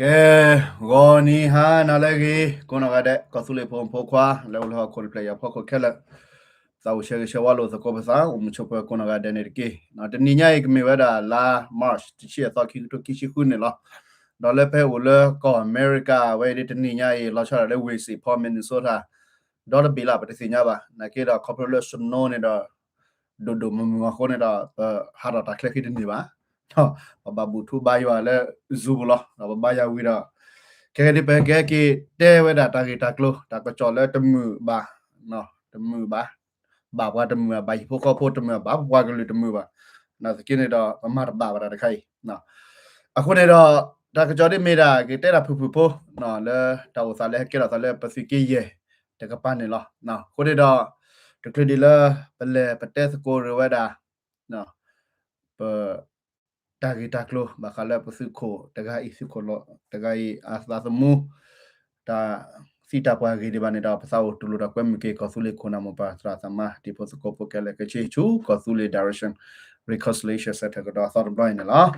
ကဲဂေါ်နီဟာနာလည်းကြီးကိုနော်ကတဲ့ကဆူလေဖုံဖိုခွာလောလောခေါ်ပလေယာဖောက်ခဲလက်သာဝရှေရှဝါလို့သကောပစာအမှုချပကိုနော်ကတဲ့နေကေနော်တနိညာဧကမေဝဒါလာမတ်ချီအတော့ခိတုခိရှိခုနေလားဒေါ်လည်းဖဲဝလကောအမေရိကဝဲဒီတနိညာဧလောချရလေဝေစီဖော်မင်နီဆိုတာဒေါ်လဘီလာပတစီညာပါနကေတော့ကော်ပိုရေးရှင်းနိုနေတော့ဒိုမမခေါ်နေတာဟာရတာခလက်ခိနေပါနော်ဘာဘူးထူဘာယောလည်းဇူဘလာဘာယာဝီတော့ကဲဒီပဲကဲကတဲဝဲတာတာကီတာကလိုတာကကြော်လဲတမှုဘာနော်တမှုဘာဘာတမှုဘာဖို့ကောဖို့တမှုဘာဘွားကလေးတမှုဘာနော်စကိနေတော့အမတ်ဘာဘာတခိုင်နော်အခုနေတော့တာကကြော်ဒီမေတာကတဲတာဖူဖူဖို့နော်လဲတောက်စားလဲကဲတော့စားလဲပစီကီရဲ့တကပန်းနေလောနော်ခုနေတော့တကဒီလာပလဲပတဲစကိုရဝဲတာနော်ပတာဂီတာကလိုဘာခလာပစုခိုတကအိစုခိုလောတကအိအသသမူတာစီတာပွားဂီဒီဘာနေတာပစာဝတူလိုတာကွဲမကေကောဆူလေခုနာမပါစရာသမဒီပိုစကိုပိုကဲလေကချီချူကောဆူလေ direction reconciliation set ကတော့သော်ဘလိုင်းနော်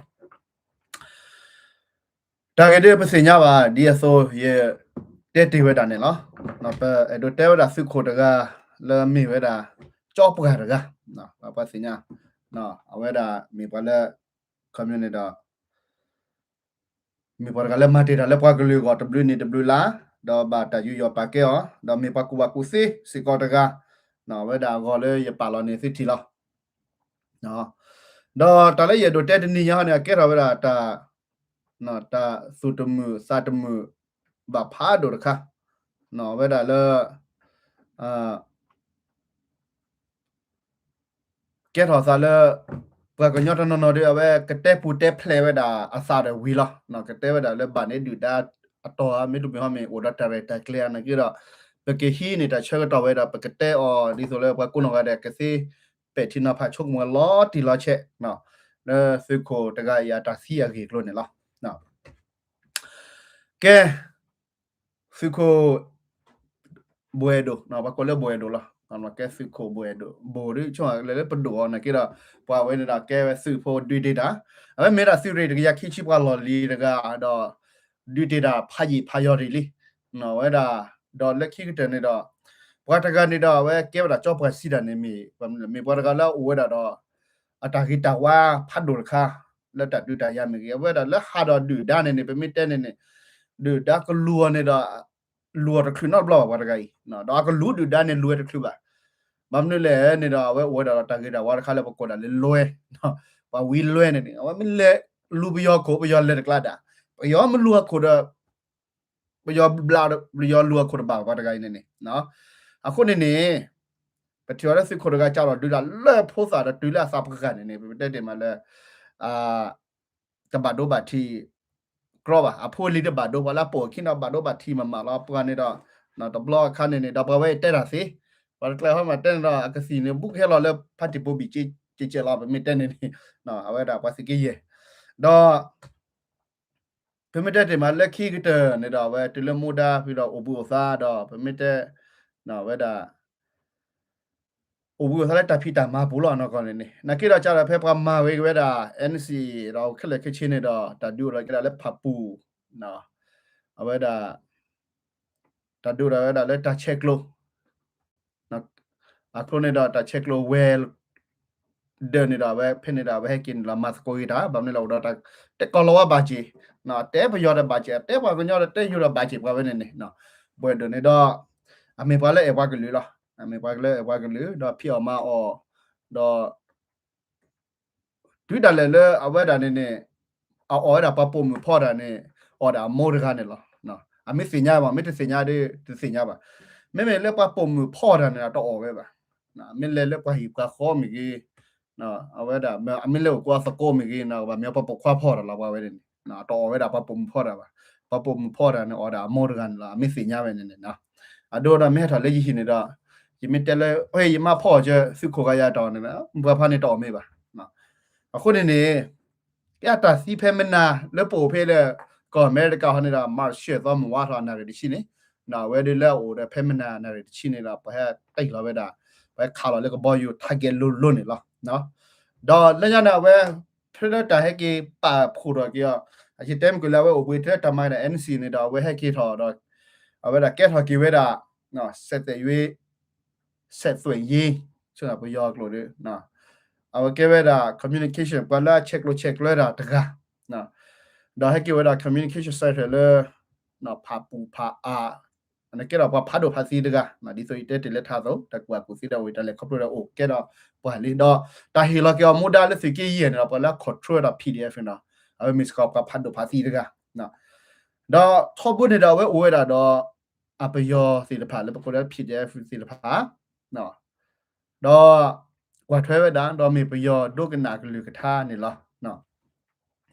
တာဂီဒီပစညာပါဒီအဆိုရဲ့တဲတီဝဲတာနေလားနော်ပအဲ့တော့တဲဝဲတာစုခိုတကလမီဝဲတာကြောပကရကနော်ပစညာနော်အဝဲတာမိပါလဲcommunity มีปรากฏมาเตดาเลปากลือก็ w นี่ w ลาดอบาตาอยู่ยอปาเกอดอมีปากูวากูซิสิกอตกาเนาะเวดาก็เลยยปาลอนี่สิทีลอเนาะดอตะเลยยดเตดนี่ยาเนี่ยเกรเวดาตาเนาะตาสุตมือซาตมือบาพาโดรคะเนาะเวดาเลเกรซาเลปากญอตนนอเดอเวกเตปูเตเพลเวดาอาซาเดวีลเนาะกเตเวดาเลบาเนดูดาอตอเมดูเมฮาเมโอดาตาเรตาเคลียนะกิรปะเกฮีนี่ตาเชกตอเวดาปะกเตอดิโซเลปะกุนอกาเดกซิเปทินาพาชกมัวลอติลอเชเนาะเลซึโคตะกายาตาซียากิโลเนี่ยลอเนาะแกซึโคบวยโดเนาะปะกอเลบวยโดลနော်ကဲစစ်ကိုဘွေဒိုဘိုရီချောလဲပဒိုနကေရာပွာဝဲနေတာကဲစစ်ဖို့ဒွီဒေတာအဲ့မေရာစီရီတကရခိချိပွာလော်လီတကတော့ဒွီဒေတာဖာကြီးဖာယော်ရီလီနော်ဝဲတာဒေါ်လက်ခိကတနေတော့ဘွာတကနေတော့ဝဲကဲတာကြောပွားစီတာနေမီမေဘွာတကလာဝဲတာတော့အတာဂီတာဝါဖတ်ဒိုခါလက်တဒွီတာရမီကဝဲတာလက်ဟာတော့ဒွီဒါနေနေပမီတဲနေနေဒွီဒါကလူနေတော့လူရခနော်ဘလောဝါတကီနော်ဒါကလူဒူဒါနဲ့လူရခလူပါမမနလေနေတော့ဝဲတာတာကေတာဝါခါလည်းပကောတာလေလွဲနော်ဘာဝီလွဲနေနေဝမလေလူပယောကိုပယောလေကလာတာပယောမလူခိုတော့ပယောဘလာပယောလူခိုတော့ဘာဝါတကီနေနေနော်အခုနေနေပတိရစစ်ခိုတော့ကြောက်တော့ဒူတာလဲဖိုးစားတော့ဒူလာစာပကနေနေတဲ့တယ်မှာလဲတဘဒိုဘာတီกรอบอ่ะพูดลิดบาดโดว่าละปวดขี้นบาดโดบาดทีมาแล้วปานนี่ดอกเนาะตบลอคันนี่ดอกไว้เต้ล่ะสิว่าแกล้มาเต้นดอกอะกสีนี่บุกให้เราเลยพัดติปูบิจิเราไปไม่เต้นนี่เนาะเอาไว้ดอกว่าสิกี้เยดอกเพิ่นไม่ได้มาเล็กขี้ก็เตนี่ดอกไว้ติลมูดาพี่ดอกอบูซาดอกเพิ่นไม่ได้เนาะไว้ดาโอ้บุษาตาพิตามาบุลอนะก่อนนี่นักกีฬาจาระเพปมาเวกเวดา NC เราเคลคิชินดอตาดูเรากีฬาเลพับปูเนาะเอาเวดาตาดูเราเวดาเลตาเช็คโลนะอะโครเนดอตาเช็คโลเวลเดินนี่ดาเวเพนดาเวให้กินละมาสโกอีดาบัมนี่เราดาตาเตกอลวะบาจิเนาะเตปยอดบาจิเตปะยอดเตยูระบาจิกว่าเวนี่เนาะบวยเดินนี่ดออเมปาเลเอวากลือละอเมปาเลเอวากลือดอพี่ออกมาออดอดุดาเลเอาเวดานี่เอาออดาปะปุ่มพ่อดานี่ออดาโมดกานี่ละเนาะอเมสิญญาบ่ไม่ได้สิญญาดิสิญญาบ่ไม่เลปะปุ่มพ่อดานี่ตออเวบ่นะไม่เลปะหิกะขอมิกีเนาะเอาเวดาอเมเลกว่าสโกมิกีนะบ่เมียปะปกควาพ่อดาละว่าเวนี่นะตออเวดาปะปุ่มพ่อดาบ่ปะปุ่มพ่อดานี่ออดาโมดกานี่ละไม่สิญญาเวนี่นะอะโดดาเมทะเลยินี่ดายิมิเตเลเฮ้ยมาพ่อจะสุโขกายาตอนี่นะบ่พานี่ตอเมบ่အခုနေနေပြတာစီဖဲမနာလပိုဖေးလေကောအမေရိကဟနေတာမတ်ရှေသောမဝါထာနာရရှိနေနာဝဲဒီလက်ဟိုတဲ့ဖဲမနာနာရရှိနေတာဘဲတိတ်လာပဲဒါဘဲခါလာလေကဘောယူထိုက်ကဲလွတ်နေလားနော်တော့လက်ရနာဝဲဖရတာဟဲကေပါဖူတော့က အချစ်တဲမ်ကိုလာဝဲဝေတဲ့တမိုင်းတဲ့ NC နေတာဝဲဟက်ကေထော်တော့အဝဲတာကက်ထော်ကီဝဲတာနော်ဆက်တဲ့ရွေးဆက်သွင်းရေးဆိုတာဘယောကလို့နော်အဝဲကဲဝဲတာ communication ပလာ check လို့တာတကားနော်ဒါဟက်ကေဝဲတာ communication site လေနော်ဖာပူဖာအာအနေကတော့ဖာဒိုဖာစီတကားနော်ဒီဆိုရတဲ့လက်ထားတော့တကွာကိုစီတော့ဝဲတယ်လေခေါပလို့အိုကဲတော့ပွာလီတော့တာဟီလောကမူဒါလက်စီကီရနော်ပလာ control တာ PDF နော်အဝဲ miss call ကဖာဒိုဖာစီတကားနော်တော့ထောပုနေတော့ဝဲဝဲတာတော့အပယောစီတဖာလေပကိုလည်း PDF စီတဖာနော်တော့ကွာထွဲဝဲတာတော့မေပယောဒုကနာကလူကထားနေလောနော်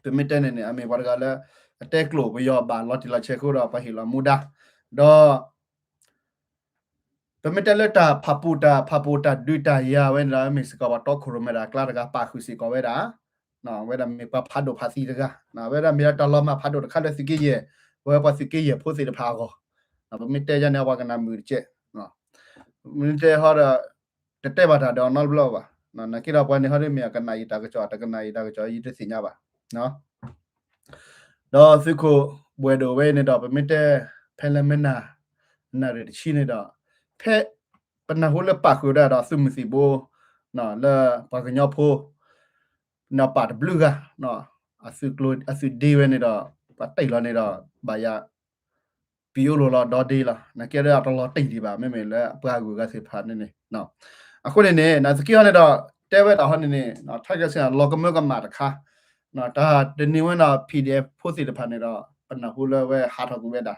ပြမတဲ့နေအမေဘာကလည်းအတက်ကလို့ပယောဘာလော်တီလာချက်ကိုတော့ပဟီလာမူဒါတော့ပြမတဲ့လက်တာဖပူတာဒူတာရဝဲလာမေစကဘာတော့ခရမရာကလာကပါခုစီကဝဲတာနော်ဝဲတာမေပဖတ်တော့ဖာစီတကနော်ဝဲတာမေတလောမဖတ်တော့ခါလက်စီကြီးရဲ့ဝဲပါစီကြီးရဲ့ဖို့စီတဖာကိုနော်ပြမတဲ့ရနေဝကနာမူချက်နော်မင်းတဲ့ဟာတဲ့ဘာတာတော့နော်ဘလောပါနော်နကိရပွားနေဟာရမေကနာယီတာကကြောတကနာယီတာကကြောယီတစညာပါနော်တော့စခုဘွေဒိုဝဲနေတော့ပြမတဲ့ဖဲလမနာနာရရှိနေတော့ဖဲပနဟုလပခုဒါတော့စုမစီဘောနော်လာပါကညောဖိုနော်ပါတဘလူကနော်အစုကလိုအစုဒီဝဲနေတော့ပတ်တိတ်လာနေတော့ဘာရပီယိုလိုလာဒေါ်ဒီလာနကဲရတော့တိတ်ဒီပါမဲမဲလဲအပွားကူကစေဖာနေနေနော်အခုနေနေနာစကီရနေတော့တဲဝဲတော့ဟနေနေနော်ထိုက်ကစင်လောကမကမာတခါနော်ဒါဒီနေဝဲတော့ PDF ဖို့စီတဖာနေတော့ပနဟုလဝဲဟာထောက်ကူဝဲတာ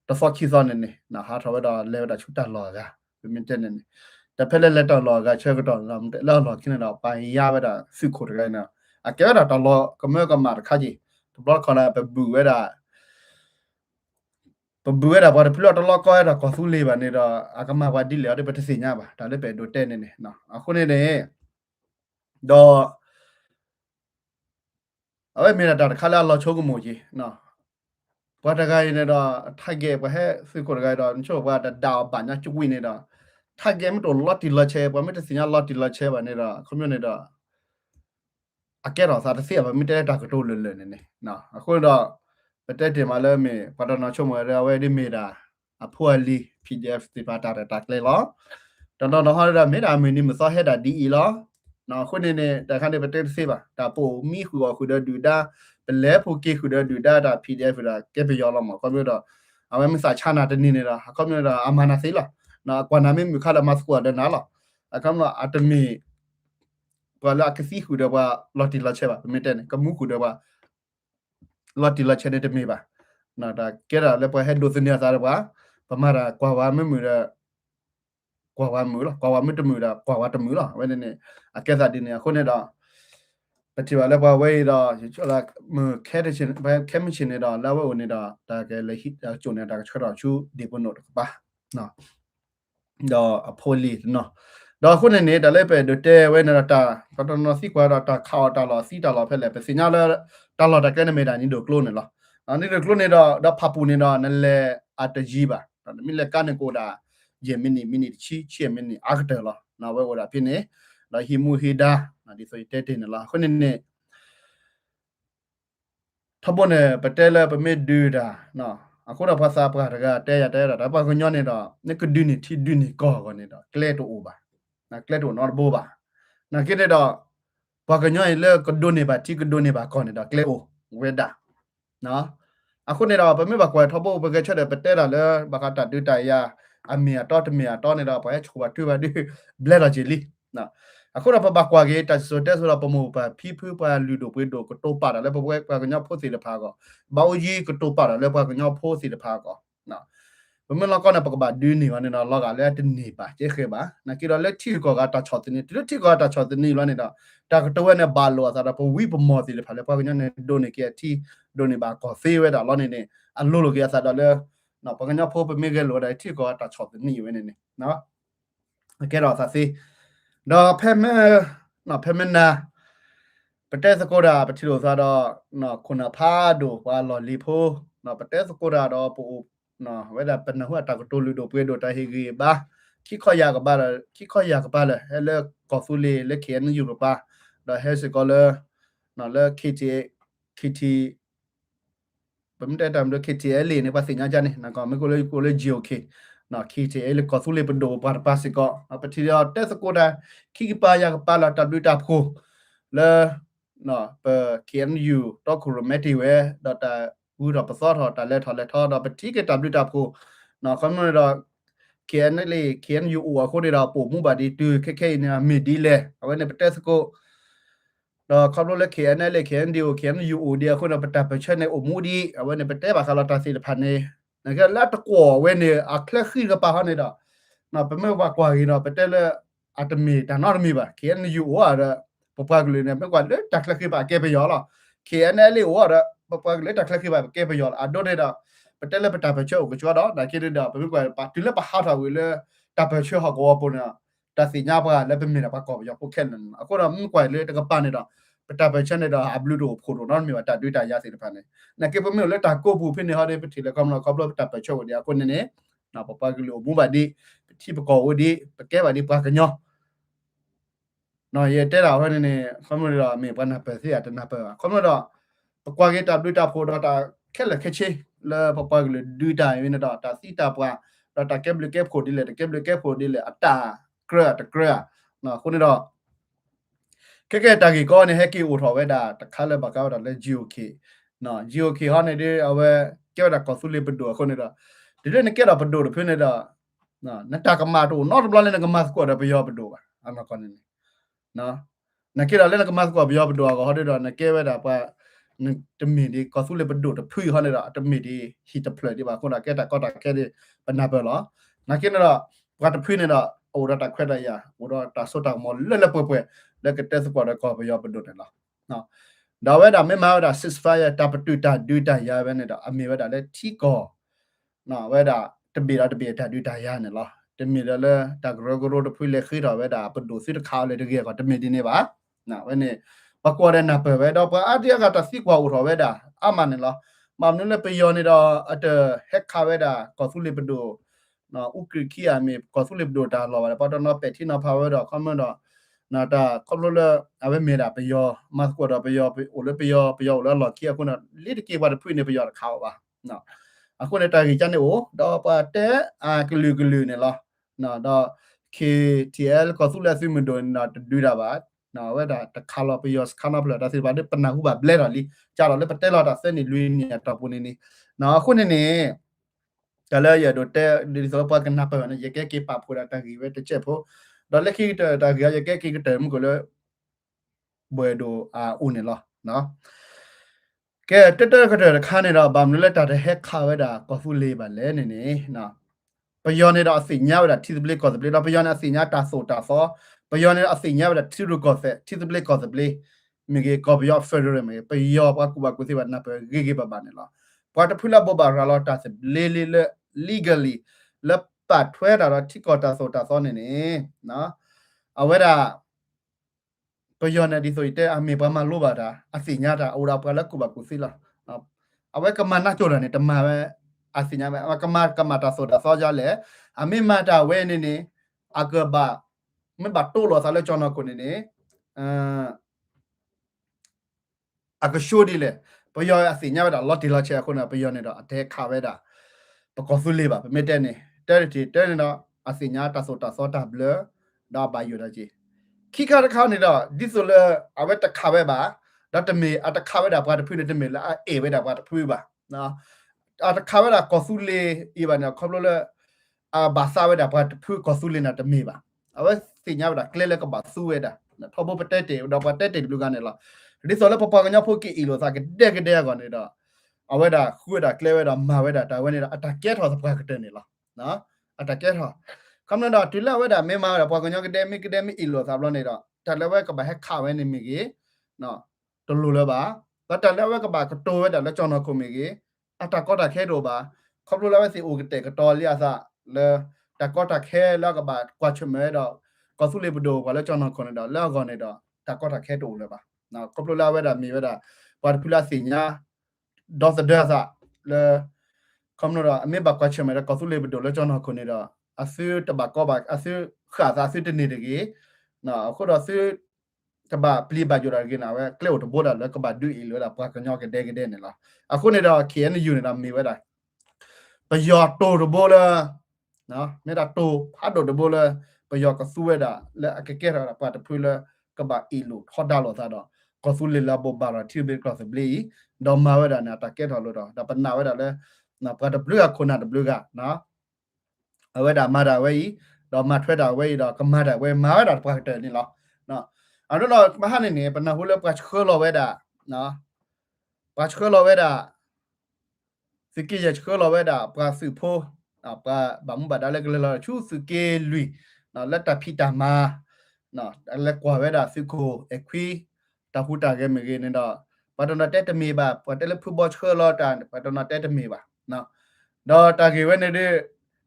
တဖော့ခီဇွန်နေနော်ဟာထောက်ဝဲတော့လဲတော့ချူတလောကပြမတဲ့နေတဖက်လက်တော့လောကချဲကတော့လောခင်းတော့ပိုင်ရဝဲတာစုခိုတကဲနော်အကဲတော့လောကမကမာတခါကြီးဘလော့ခနာပဘူဝဲတာပဘူရတာဘာပလော့တလော့ကောရတာကောဆူလေးပါနေတော့အကမဘာဒီလေရတဲ့ပတစီညာပါဒါလည်းပဲဒိုတဲ့နေနေနော်အခုနေနေတော့အဝဲမင်းတာခါလာလောချိုးကမိုကြီးနော်ဘာတကယ်နေတော့ထိုက်ခဲ့ပဲဟဲ့စုကိုတကယ်တော့ချို့ဘာဒါဘာညာချွေးနေတော့ထိုက်ခဲ့မတော်လော့တီလော့ချဲဘာမတစီညာလော့တီလော့ချဲပါနေတော့ခွမျိုးနေတော့အကဲတော့စားတစီပါမတဲ့တာကတိုးလွယ်လွယ်နေနေနော်အခုတော့တဲ့တယ်မလဲမေပဒနာချုံမရဝဲဒီမေတာအဖွာလီ PDF ဒီပါတာတက်လေလောတော့တော့ဟာရမေတာမင်းမစောဟဲတာဒီလောနော်ခုနေနေတခါနေပတဲ့စေပါဒါပိုမိခုခုဒဒူဒါဘလဲဖိုကေခုဒဒူဒါတာ PDF ဒါကဲပယောလောမကွန်ပျူတာအဝဲမစာချနာတနေနေတာကွန်ပျူတာအမနာစေလားနော်ကွာနာမေမခါလာမတ်ကွာဒနာလားအခမအတမီဘလာကစီခုဒဘာလော်တီလာချေပါမတဲ့ကမှုခုဒဘာလော်တီလာချေတဲ့မေပါနော်ဒါကဲရလည်းပေါ်ဟက်ဒိုစနီယာစားပါပမာရာကွာဝါမမူရကွာဝါမူလားကွာဝါမတမူရာကွာဝါတမူလားဝဲနေအကဲစားဒီနေခုနေတော့ပတိပါလည်းပေါ်ဝဲတော့ချောလာမခဲတဲ့ချင်းဘယ်ခဲမချင်းနေတော့လာဝဲနေတော့ဒါကဲလေဟိကျုံနေတာချောတော့ချူဒီပနိုတော့ပါနော်တော့အဖိုလီနော်တော့ခုနေနေဒါလည်းပဲဒတဲဝဲနေတာကတော့နော်စီကွာတော့တာခါတာလောစီတာလောဖက်လည်းပဲစညာလည်းတာလောတကဲနေမေတာညတို့ကလိုနေလောအနေနဲ့ကလိုနေတော့ဖပူနေတော့နလဲအတကြီးပါမိလက်ကနေကိုတာယေမီနီချီချီမီနီအာကတယ်လောနော်ဝဲဝတာဖြစ်နေတော့ဟီမူဟီဒါဒီဆိုတဲ့တဲ့နလားခုနေနေထဘနေပတဲလပမေဒူဒါနော်အခုတော့ဖာစာပကတကတဲရဒါပါကညောနေတော့နကဒူနီတီဒူနီကောကနေတော့ကလက်တိုအိုပါနော်ကလက်တိုနော်ဘောပါနော်ကိတဲ့တော့ပါကညောလေကဒူနေပါတီကဒူနေပါကောနေတော့ကလက်အိုဝဲဒါနော်အခုနေတော့ပမေဘကွာထဘပကချက်တဲ့ပတဲတာလေဘကတတူတိုင်ရအမီတော့တမီတော့နေတော့ပဲချိုပါတွေ့ပါဒီဘလက်တော့ဂျီလီနော်အခုတော့ဘကွာကေတဆိုတဲ့ဆိုတော့ပမိုပါဖီဖူပါလူတို့ပွေးတို့ကတိုးပါတာလေဘကွာကညောဖို့စီတဖာကောဘောင်ကြီးကတိုးပါတာလေဘကွာကညောဖို့စီတဖာကောနော်ဘမလောက်ကနေပကပါဒူးနေဝနေတော့လောက်ကလည်းတနေပါကျဲခဲပါနကီတော့လက်ထီကောကတာချော်တင်တီတီကောတာချော်တင်လောနေတာတာကတိုးနဲ့ဘာလောသာတော့ပဝီပမောစီလေဖာလေဘကွာညောနေဒိုနေကဲတီဒိုနေပါကောဖေးဝဲတာလောနေနေအလိုလိုကစားတော့လေနော်ပကညဖို့ပမေကဲလောတဲ့တီကောတာချော်တင်နေဝနေနေနော်ကဲတော့သာစီတော့ဖဲမဲနော်ဖဲမနာပတဲစကိုဒါပတိလို့စားတော့နော်ခုနဖာဒိုဘာလော်လီဖိုနော်ပတဲစကိုဒါတော့ပူနော်ဝဲဒါပနဟွာတာကတိုလူဒိုပွေဒိုတာဟီဂီဘာခိခေါ်ရကပါလေဟဲလေကောဖူလီလေခဲနယူရပါတော့ဟဲစကောလေနော်လေ KT ผมได้ตามด้วย KTL ในภาษีญาจันนี่นะก็ไม่ก็เลย GOK นะ KTL ก็สุเลยเป็นโดปาร์ปาสิก็เอาไปที่เราเตสกูได้คิกปายากปาลาตัดด้วยตาพูแล้วนะเปิดเขียนอยู่ต้องคุรุเมติเวดอตาบูดอปซอทอตาเลทอเลทอดอไปที่ก็ตัดด้วยตาพูนะคำนั้นเราเขียนเลยเขียนอยู่อัวคนที่เราปลูกมุบาดีตือแค่เนี่ยมีดีเลยเอาไว้ในประเทศกูเขารู้เลยเขียนเลยเขียนดิวเขียนอยู่อูเดียคนเราประดับไปเช่นในอุมูดีเอาไว้ในประเทศบาคาราตาสิลพันเนี่ยนะครับแล้วตะกัวเว้นเนี่ยอัคเลขึ้นกับปาเขาเนี่ยนะเป็นไม่ว่ากว่าอีเนาะประเทศเลยอาจจะมีแต่นอกมีบ่เขียนอยู่ว่าอะปปากเลยเนี่ยไม่กว่าเลยตักเลขึ้นบ่เก็บไปยอละเขียนเลยว่าอะปปากเลยตักเลขึ้นบ่เก็บไปยอละอ่ะโดนเนี่ยประเทศเลยประดับไปเช่าก็ชัวร์นะคิดดูเป็นไม่กว่าปะถึงเลยปะหาทางเลยตัดไปเช่าเขาก็ว่าปุ่นเนี่ยแต่สิ่งนี้ป่ะแล้วเป็นมีอะไรประกอบอย่างพวกแค่นั้นอ่ะก็เราไม่กว่าเลยแต่ก็ปานเนี่ยประดับไปเช่าเนี่ยอับลูดูพูดนอนมีว่าตัดด้วยตายาสิลพันเนี่ยนะเก็บไปไม่เลยตัดกูผู้พิจารณาได้ไปทีละคำเราเขาประดับไปเช่าเดียวคนนี้นะปปากเลยมุบาดีที่ประกอบดีประแก้บัดนี้ปากกันเนาะเนาะเยเตเราเฮนี่คอมเรามีปัญหาเปิดที่อาจจะน่าเปิดคอมเราประกอบกันตับด้วยตาโพดตาแค่ละแค่เชแล้วปปากเลยดูตาวินดาตาสีตาปว่าเราตาเก็บเลยเก็บโคดีเลยเก็บเลยเก็บโคดีเลยอัตตาเกลือตะเกลือเนาะคนนี้เราแค่ตากี่ก้อนเนี่ยให้กี่อุทธรณ์ไว้ด่าตะคัลเลยบักเอาด่าเลย GOK เนาะ GOK ฮะเนี่ยได้เอาไว้เกี่ยวกับกอสุลิปดูคนนี้เราเดี๋ยวนี้เกี่ยวกับดูเพื่อนเนี่ยนะนักตากรรมาดูนอตบลอลเลยนักกรรมาสกัวเดไปยอไปดูอ่ะอันนั้นคนนี้นะนักเกี่ยวกับนักกรรมาสกัวไปยอไปดูก็เขาได้ดูนักเกี่ยวกับว่านึกจะมีดีก็สู้เลยไปดูแต่พื้นเขาเนี่ยจะมีดีฮิตเพลย์ดีว่าคนนักเกี่ยวกับก็นักเกี่ยวกับเป็นนับเบลล์นักเกี่ยวกับว่าแต่พื้นเนี่ยโอ้เราตักแค่ได้ยาโอ้เราตักสุดตักหมดเล่นเปื่อยๆแล้วก็เตะสกัวได้ก็ไปยอไปดูเนี่ยเนาะดาวเวดาไม่มาเวดาซิสไฟร์ตับตุตาดูตายาเวเนี่ยอเมเวดาเลยที่ก็เนาะเวดาตะบีตาดูตายาเนี่ยล่ะတမီလည်းတကရဂရိုတဖွေးလေခိတော်ပဲဒါပဒိုစစ်ခါလေတကယ်ကတမီဒီနေပါနော်ဝဲနေပကွာတဲ့နပဲတော့ပအတရကတစီကွာဦးတော်ပဲဒါအမနေလားမမနလည်းပယောနေတော့အတဟက်ခါပဲဒါကောဆုလေပဒိုနော်ဥကခိယာမေကောဆုလေပဒိုဒါလောပါတော့နော်ပက်တီနော်ဖာဝဲတော့ခမန်တော့နာတာကောလလအဝဲမေတာပယောမတ်ကွာတော့ပယောအိုလေပယောလောလောခိယခုနလိတကေပါဖွေးနေပယောခါပါနော်အခုနေတာကြီးချန်နေကိုတော့ပတဲ့အာကလူနေလားနော်တော့ KTL ก็สุลาซิมโดนนะดูดาบาနော်ဝဲတာတခါလောပြီးရခနာပလာဒါစီဘာဒပနာဟုဘာဘလဲတော်လီကြာတော့လေပတဲလာတာစနေလွေးနေတော့ပူနေနေနော်ခုနေနေတလဲရတော့တဲဒီဆိုပါကနာပနရကဲကေပါဖူတာတကြီးပဲတစ်ချက်ဖို့တော့လက်ခိတတကြီးရကဲကေကတဲမကိုလေဘွေဒိုအာဦးနေလောနော်ကဲတက်တက်ခတဲ့ခါနေတော့ဘာမလဲတာတဲ့ဟက်ခါဝဲတာကောဖူလေးပါလဲနေနေနော်ပယောနေတော့အစီညာဝဲတာတီစပလစ်ကောစပလစ်တော့ပယောနေအစီညာတာဆိုတာဆောပယောနေအစီညာဝဲတာတီရူကောဆက်တီစပလစ်ကောစပလစ်မြေကေကောပယောဖက်ဒရယ်မြေပယောပါကူပါကူစီပါနာပဂေဂေပါပါနေလားပွားတဖူလာဘောပါရာလောတာစလေလေ legally လက်ပတ်ထွဲတာတော့တီကောတာဆိုတာဆောနေနေနော်အဝဲတာပယောနေဒီဆိုတဲ့အမေပါမလို့ပါတာအစီညာတာအိုရာပလက်ကူပါကူစီလားအဝဲကမနာချိုရနေတမပဲအစညာမကမတာဆိုတာစောကြလေအမေမတာဝဲနေနေအကဘာမဘတ်တိုလောဆာလေချောနကိုနေနေအကရှိုဒီလေပယောအစညာတာလော်တီလာချေခုနပယောနေတော့အတဲခါပဲတာပကောဖူလေးပါပမေတဲ့နေတဲနေတော့အစညာတာဆိုတာစောတာဘလဒါဘယိုဒါကြီးခိခါတခါနေတော့ဒီဆိုလေအဝဲတခါပဲပါဒါတမေအတခါပဲတာဘာတဖွေးနေတမေလာအေပဲတာဘာတဖွေးပါနော်အတခါဝဲတာကောဆူလေဤပါနော်ခေါပလိုလေဘာသာဝဲတာဘာတဖူကောဆူလေနာတမေပါအဝဲစညာဝဲတာကလဲလဲကဘာဆူဝဲတာထောဘပတက်တေတော့ပတက်တေဘလူကနေလားဒီဆိုလေပပကညာဖိုကီအီလိုစာကတဲ့ကနေတော့အဝဲတာခူဝဲတာကလဲဝဲတာမာဝဲတာတာဝဲနေတာအတကဲထောစပကကတဲ့နေလားနော်အတကဲထောကမ္နတော့တီလာဝဲတာမေမာတာပကညာကတဲ့မီအီလိုစာဘလနေတော့တလဲဝဲကဘာဟက်ခါဝဲနေမီကြီးနော်တလူလဲပါတလဲဝဲကဘာကတိုးဝဲတာလဲကြောင်းတော့ခုမီကြီးအတကောတာခဲတော့ပါခေါပလိုလာဝဲစီအိုကတဲ့ကတော်လျာစလဲတကောတာခဲလောက်ကဘာကွာချမဲတော့ကောဆုလေဘဒိုကလည်းကျွန်တော်ခွန်တော့လောက်ကောနေတော့တကောတာခဲတော့လဲပါနော်ခေါပလိုလာဝဲတာမြေဝဲတာပါပူလာစီညာဒေါ်စဒါစလဲကမ္နတော့အမေဘကွာချမဲတော့ကောဆုလေဘဒိုလဲကျွန်တော်ခွန်နေတော့အဆူတဘကောဘာအဆူခါသာဆူတနေတကြီးနော်အခုတော့ဆူ ကဘာပလီဘာဂျူရာကနာဝဲကလေတော့ဘောဒါလကဘာဒူအီလောလာပါကညောကတဲ့ကတဲ့နေလားအခုနေတော့ KNU နေတာမီဝဲတာပယောတိုတဘောလာနော်မေတာတိုဖတ်တော့တဘောလာပယောကဆူဝဲတာလက်အကကဲတာပါတဖွေးလကဘာအီလိုထော်ဒါလောသာတော့ကဆူလီလာဘောဘာရာတီဘေကလစဘလီဒေါ်မာဝဲတာနာတကဲတော်လို့တော့ဒါပနာဝဲတာလဲနော်ပါတဘလူကခုနာတဘလူကနော်အဝဲတာမာတာဝဲတော့မထွက်တာဝဲတော့ကမတာဝဲမာတာပါတဲ့နေလားနော်အဲ့တော့မဟာနေနေပနာဟိုလပတ်ခေါ်လောဝဲတာနော်ပတ်ခေါ်လောဝဲတာစကိရခေါ်လောဝဲတာပါစုဖိုးပါဘာမဘာဒါလည်းကလေးလာချူစကေလူနော်လက်တဖီတာမာနော်လက်ကွာဝဲတာစုကိုအခွီတဟူတာကဲမေနေတော့ပါတနာတက်တမီပါပတ်တယ်ဖူဘောခေါ်လောတာပါတနာတက်တမီပါနော်တော့တာကေဝဲနေတဲ့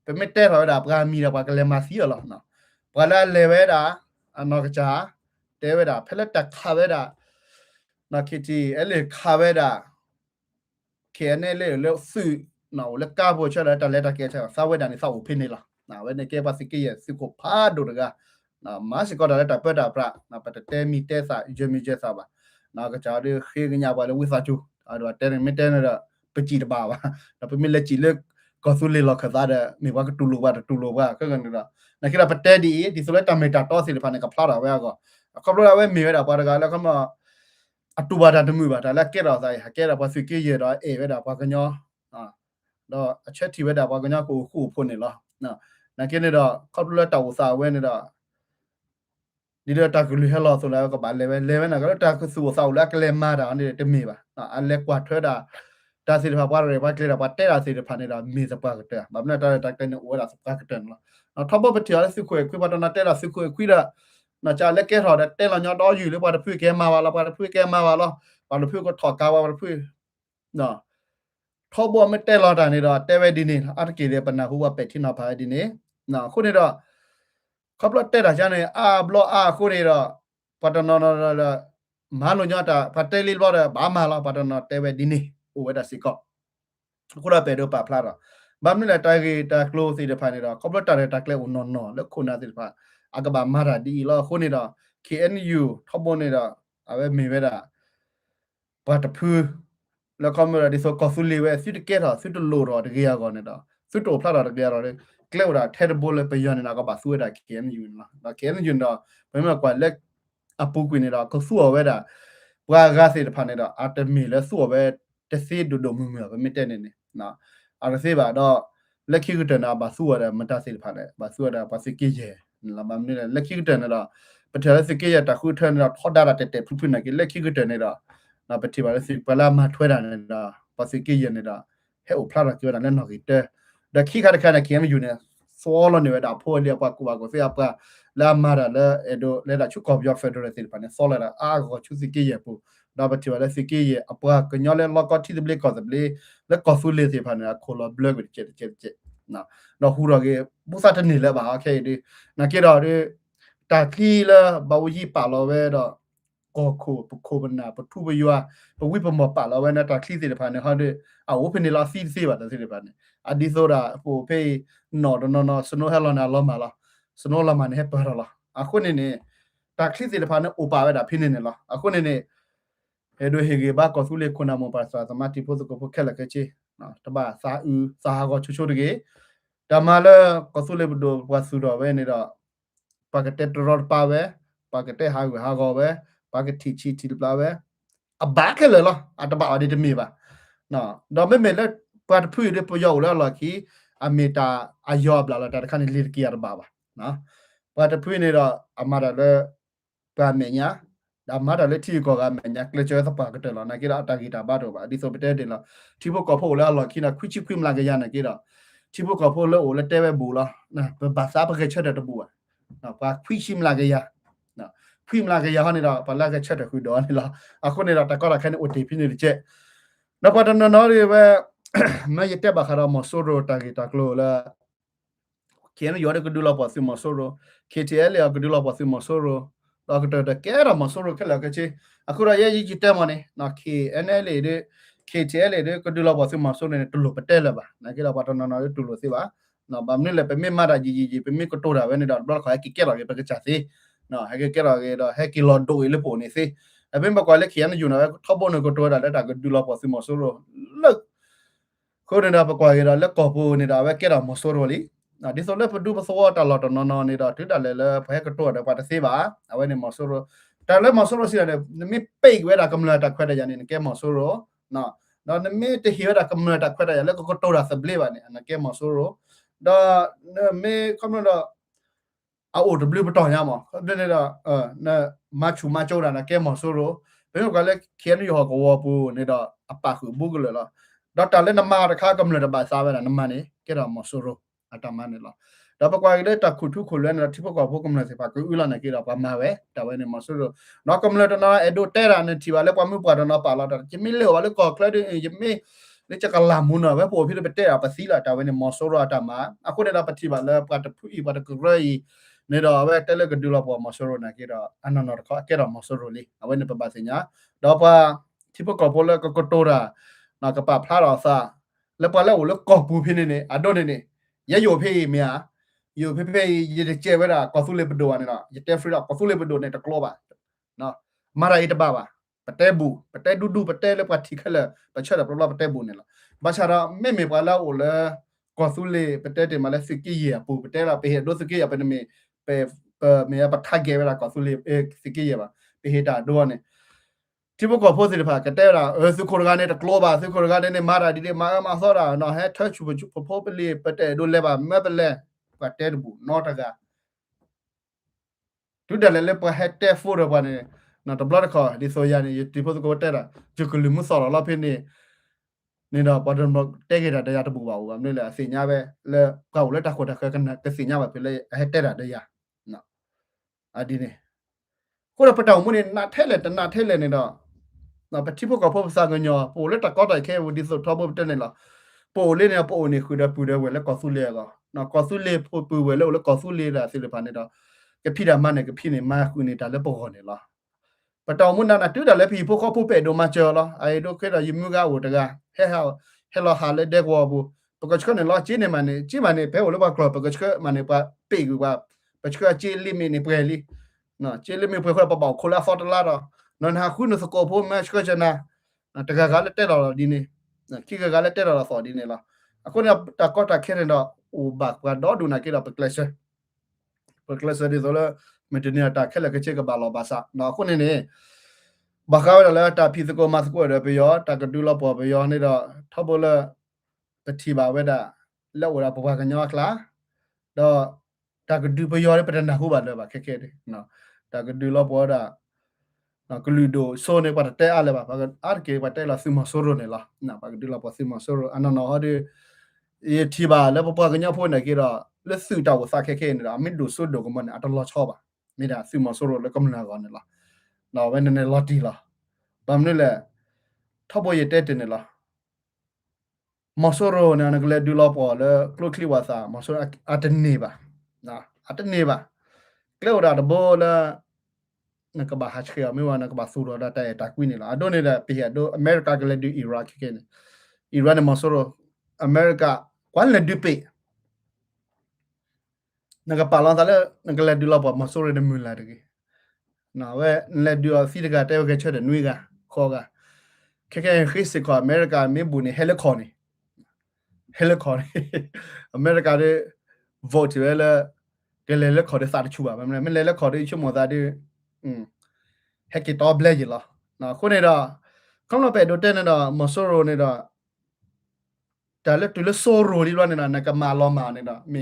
ပမစ်တဲ့ဟောတာပကမီတော့ပကလည်းမစီရလောနော်ပကလည်းလေဝဲတာအနော်ကကြတဲဝဲတာဖက်လက်တက်ခါဝဲတာနော်ခီတီအဲ့လေခါဝဲတာခဲနေလေလို့စုနော်လက်ကဘောချလာတလက်တကဲချစာဝဲတာနေစောက်ဖိနေလားနော်ဝဲနေကဲပါစကီရစုကိုဖာဒိုတကနော်မစကောတာလက်တပတ်တာပရနော်ပတ်တဲမီတဲစာဂျမီဂျက်စာပါနော်ကကြတဲ့ခေကညာပါလေဝိစာချူအဲ့တော့တဲမီတဲနေတာပကြည့်တပါပါနော်ပမီလက်ကြည့်လက်ก็สุเลล็อกซาดะมีว่าตูโลว่าก็กันนะนะคิดว่าปะเตดีดิโซเลตาเมตาตอสิลพาเนี่ยกับพลาดาเว้ก็ก็บลาเว้มีเวดาปาดกาแล้วก็มาอตุบาดาตมือบาดาแล้วเกดาไซฮะเกดาปาสุเกเยดาเอเวดาปากะญอတော့အချက်တီဝဲတာပါကညာကိုခုဖွနေလားနော်နာကင်းနေတော့ခေါပလတာဝစာဝဲနေတော့ဒီတော့တာကလူဟဲလောဆိုလာကဘာလေဝဲနာကတော့တာကဆူဆောက်လာကလေမာတာနေတမေပါနော်အလက်ကွာထွဲတာတာစီတဖာပါရပါကလေတာပါတဲတာစီတဖာနေတာမေစပါကတဲ့ဘာမနာတာတက်တဲ့ဝဲတာစပါကတဲ့နော်နော်ထောပပတီရစစ်ခွေခွေပါတော့နာတဲတာစစ်ခွေခွေတာနော်ကြာလက်ကဲထော်တဲ့တဲလာညောတော့ယူလေပါတဖွေကဲမှာပါလားပါတဖွေကဲမှာပါလားပါတဖွေကိုထော်ကားပါတဖွေနော်ထောဘောမတဲလာတာနေတော့တဲဝဲဒီနေအတကေလေပနာဟူဝပက်ထင်နာပါဒီနေနော်ခုနေတော့ခပလတဲတာချာနေအာဘလောအာခုနေတော့ပတနော်နော်မာလုံညတာဖတဲလီဘောဘာမာလားပတနော်တဲဝဲဒီနေโอเวดาซิก็ခုရပေတော့ပါဖလာတော့ဘာမလဲတိုင်ဂီတာကလိုစီတဖာနေတော့ကောပလတာတာကလေဦးနော်နော်လက်ခုနာစီတဖာအကဘာမာရာဒီလောခုနေတော့ KNU ထောက်ပေါ်နေတော့အဝဲမေဝဲတာဘာတဖူแล้วก็เมื่อดิโซก็สุลีเวสุดเกตสุดโลรอตะเกียก่อนเนี่ยสุดโตพลาดตะเกียรอเลยเกลวดาเทเบิลไปยอนนะก็บ่าสุดา KNU นะแล้ว KNU တော့ဘယ်မှာกว่าလက်အပူကွင်းနေတာကဆူဝဲတာဘွာဂါစီတဖာနေတော့အတမီလဲဆူဝဲတစီဒူဒူမူမူပဲမတက်နေနေနော်အရစေပါတော့လက်ခိကတနာဘာဆူရမတစီတဖာလဲဘာဆူရဘာစကေကျေလာမမနေလက်ခိကတနာတော့ပထရစကေရတခုထနေတော့ထော်ဒါရတက်တက်ဖုဖုနေကလက်ခိကတနေတော့နော်ပတိပါလဲစီပလာမထွဲတာနေတာဘာစကေရနေတာဟဲ့အိုဖလာရကျော်တာလည်းနော်ကီတဲ့ဒခိခါတခါနဲ့ KMU နဲ့စောလနေတာဖိုးလျပါကူပါကိုစေအပလာမာရလဲအဲ့ဒိုလဲတာချုကောပြောဖက်ဒရယ်စီပနဲ့စောလာတာအာကိုချူစီကေရပူဒါပတိပါလဲစီကေရအပကညောလဲလောကတီဒဘလကောဒဘလလက်ကောဖူလေးစီပနဲ့ခိုလဘလကချက်နော်ဟူရကေဘူစာတနေလဲပါခဲဒီနာကေတော့ဒီတာကီလာဘဝကြီးပါလောဝဲတော့ကိုခိုဘနာပထူဘယွာပဝိပမပါလောဝဲနာတာကီစီတဖာနေဟာဒီအဝဖနေလာစီပါတစီတဖာနေအဒီဆိုတာဟိုဖေးနော်စနိုဟဲလောနာလောမာလားစနိုလာမနေပါလားအခုနေနေတာကီစီတဖာနေအိုပါဝဲတာဖိနေနေလားအခုနေဟဲဒိုဟေဂေဘာကောဆူလေခုနာမပါစာသမတိဖို့ကိုဖခက်လကချေနော်တပါစာဥစာကောချိုတကေတမလာကောဆူလေဘဒိုဝါဆူတော့ဝဲနေတော့ပါကတက်ရောပါဝဲပါကတက်ဟာကောဝဲပါကတီချီတီပလာဝဲအဘကလေလားအတပါအဒီတမီပါနော်တော့မဲလက်ပတ်ဖူရပယောလာလကီအမီတာအယောဘလာလာတခါနေလီကီရပါပါနော်ပတ်ဖူနေတော့အမရလေပါမညာဒါမှတော့လက်ထီကောကမညာကလချေသပါကတယ်လားနာကိရာအတာဂီတာဘာတော့ပါဒီဆိုပတဲတင်လားတီဘကောဖို့လာလခိနာခွချီခွိမလာကရနာကိရာတီဘကောဖို့လို့လက်တဲပဲဘူးလားနော်ဘာသာပကေချက်တဲ့ဘူးอ่ะနော်ဘာခွရှိမလာကရနော်ခွိမလာကရဟနေတာဘာလာကချက်တဲ့ခွတော့နေလားအခုနေတာတကောရခဲနေ OTP နေချက်နော်ပတ်နော်နော်ရေပဲမရတဲ့ဘာခရာမဆိုရိုတာဂီတာကလိုလာKN ရောကဒူလာပါစီမဆိုရို KTL ရကဒူလာပါစီမဆိုရိုတော့ကဲရမဆိုရိုခလကချေအခုရရဲ့ကြီးတဲမနေနော် KNL တွေ KTL တွေကဒူလာပါစီမဆိုနေတူလို့ပတဲလပါနော်ကဲလာပါတော့နော်တူလို့စီပါနော်ဗာမနေလေပမေမာရာကြီးပမေကတိုရာပဲနေတော့ဘလခါကီကဲလာပဲပကချစီ no ha ke ra ge da ha ki lo do ile po ni si a ben ba kwa le khian yu na tho bo no ko to da la ta ko du lo po si mo so ro le ko na ba kwa ge da le ko po ni da ba ke da mo so ro li na di so le pa du pa so ta lo to no no ni da tu da le le fa ko to da pa ta si ba a we ni mo so ro ta le mo so ro si da mi pe we da kam la ta khwa da ya ni ke mo so ro no no mi te hi da kam la ta khwa da ya le ko to da sa ble ba ni na ke mo so ro da me kam la AOW 不当呀嘛，那那马出马走了那给毛收入，比如讲嘞，天里好个我不那个阿爸和不个了，到但嘞那马的卡咁了的把啥了，那马呢给他毛收入，阿他马呢了，到不过嘞，他苦土苦练了，只不过不咁了是把个乌了那给他把马喂，他为那毛收入，那咁了的那哎都带了那提完了，把没把的那把了的，就没了，完了搞出来的就没。นี่จะกลามุนอ่ะเว้ยพวกพี่เราไปเตะอ่ะไปซีละแต่วันนี้มอสโซโรอ่ะแต่มาอ่ะคนเดียวเราปฏิบัติแล้วปฏิผู้อีปฏิกรายเนี่ยเราเว้ยเตะเล็กดูเราพอมอสโซโรนะกี่เราอันนั้นเราเขากี่เรามอสโซโรเลยเอาไว้ในประบาสิญญาเราพอที่พวกกอบแล้วก็โตระนะก็ปะพลาดเราซะแล้วพอแล้วแล้วกอบปูพี่นี่อ่ะโดนนี่ยะอยู่พี่เมียอยู่พี่ยี่เจ้าเวลาก็สู้เลยไปดูอันนี้ละยี่เจ้าฟรีละก็สู้เลยไปดูในตะกลบอ่ะเนาะมาอะไรตะบ้าป่ะปะเตบูปะเตดูปะเตแล้วปะทิขละปะเชิดปะปะเตบูเนี่ยละบาชาระไม่มีปลาแล้วโอละก็สู้เลยปะเตติมาแล้วสกิเยปูปะเตละไปเฮ็ดโดสกิยะเป็นไปมีปะทักเกเวลาก็สู้เลยสกิเยป่ะไปเฮ็ดอ่ะดูอันนี้ที่พวกก็โพสต์เลยป่ะกะเตละสุโครกาเนี่ยตะกลบอ่ะสุโครกาเนี่ยมาราดิมาซอราเนาะให้ทัชชุพอไปเลยปะเตดูเลยป่ะไม่เป็นไรปะเตบูนอตะกะทุดะเลยปะให้เตฟูระป่ะเนี่ยนะตะบลอดคอดิโซยานี่ที่พวกก็เตละจุกลุมุสอละพี่นี่นี่เนาะปอดมเตะกะได้ยาตะบูบ่าวบ่นี่แหละสิญาเว้เลเก่าเลตะโคตะกันกะสิญาบ่ไปเลยให้เตะได้ยาเนาะอะดีนี่ကိုရပတောင်မနေနာထဲလေတနာထဲလေနေတော့နော်ပတိဖို့ကဖို့စာငညောပိုလက်တကောတိုင်ခဲဝဒီဆိုတော့ဘတက်နေလားပိုလေးနေပိုနေခုဒပူတဲ့ဝဲလက်ကောဆုလေကောနော်ကောဆုလေပိုပူဝဲလက်ကောဆုလေတာစီလေပါနေတော့ကဖိတာမနဲ့ကဖိနေမခုနေတာလက်ပေါ်နေလားပတောင်မနာတူတယ်လေဖီဖို့ဖို့ပဲဒိုမချောလားအဲဒိုခဲတော့ယမှုကဝတကဟဲလောဟာလေတဲ့ကောဘူးပကချကနေလားချင်းနေမနေချင်းမနေဘဲဝလဘကလပကချကမနေပါပေကူပါပချကချီလီမီနေပွဲလီနော်ချီလီမီပွဲခွက်ပပေါခိုလာဖော်တလာတော့နော်ဟာခုနစကောဖို့မချကချနာတကကလည်းတဲ့တော့ဒီနေခိကကလည်းတဲ့တော့ဆော်ဒီနေလားအခုနတကောတာခဲနေတော့ဥဘတ်ကတော့ဒူနာကေတော့ပကလရှဒီဆိုလဲမတနေတာခဲလကချေကဘာလောဘာစာနော်ခုနေဘာခါရလာတာဖီစကိုမတ်ကိုရပယောတာကဒူလပေါ်ပယောနေတော့ထဘလပတိပါဝဲတာလောဝရဘဘကညောခလာတော့တာကဒူပယောရပဒနာဟုပါလဲပါခက်ခဲတယ်နော်တာကဒူလပေါ်တာကလူဒိုဆိုနေပါတဲ့အားလဲပါအာကေပါတဲ့လာစီမဆိုရိုနေလားနော်ပါကဒူလပေါ်စီမဆိုရိုအနနော်ဟာဒီये ठीबा ले पपा गन्या फोन ने के रा ले सु ता वो सा खे खे ने रा मिन दु सु दो को मन अट लो छो बा मे दा सु म सो रो ले कम ना गो ने ला ना वे ने लो टी ला बम ने ले ठबो ये टे टे ने ला म सो रो ने ने ले दु लो पो ले क्लो क्ली वा सा म सो अट ने बा ना अट ने बा क्ले रा द बो ले ना का बा हा खे मे वा ना का बा सु रो दा ता ता क्वी ने ला अ दो ने ले पे दो अमेरिका के ले दु इराक के ने इरान म सो रो अमेरिका क्वाल ने दुपे नगा पालन साले नगा ले दुला पा मसोरे ने मुला दगे ना वे ले दुआ सी दगा ते के छे de नुई ga kho ga ke khis ko america me bu ne helicon america de vote we le ke le kho de sa de chu ba me le kho de chu mo da de he ke to ble ji la na ko ne da kom lo pe do te ne da mosoro ne da แต่ละตัวละโซโรดีล้วนเนี่ยนะก็มาล้อมาเนี่ยนะมี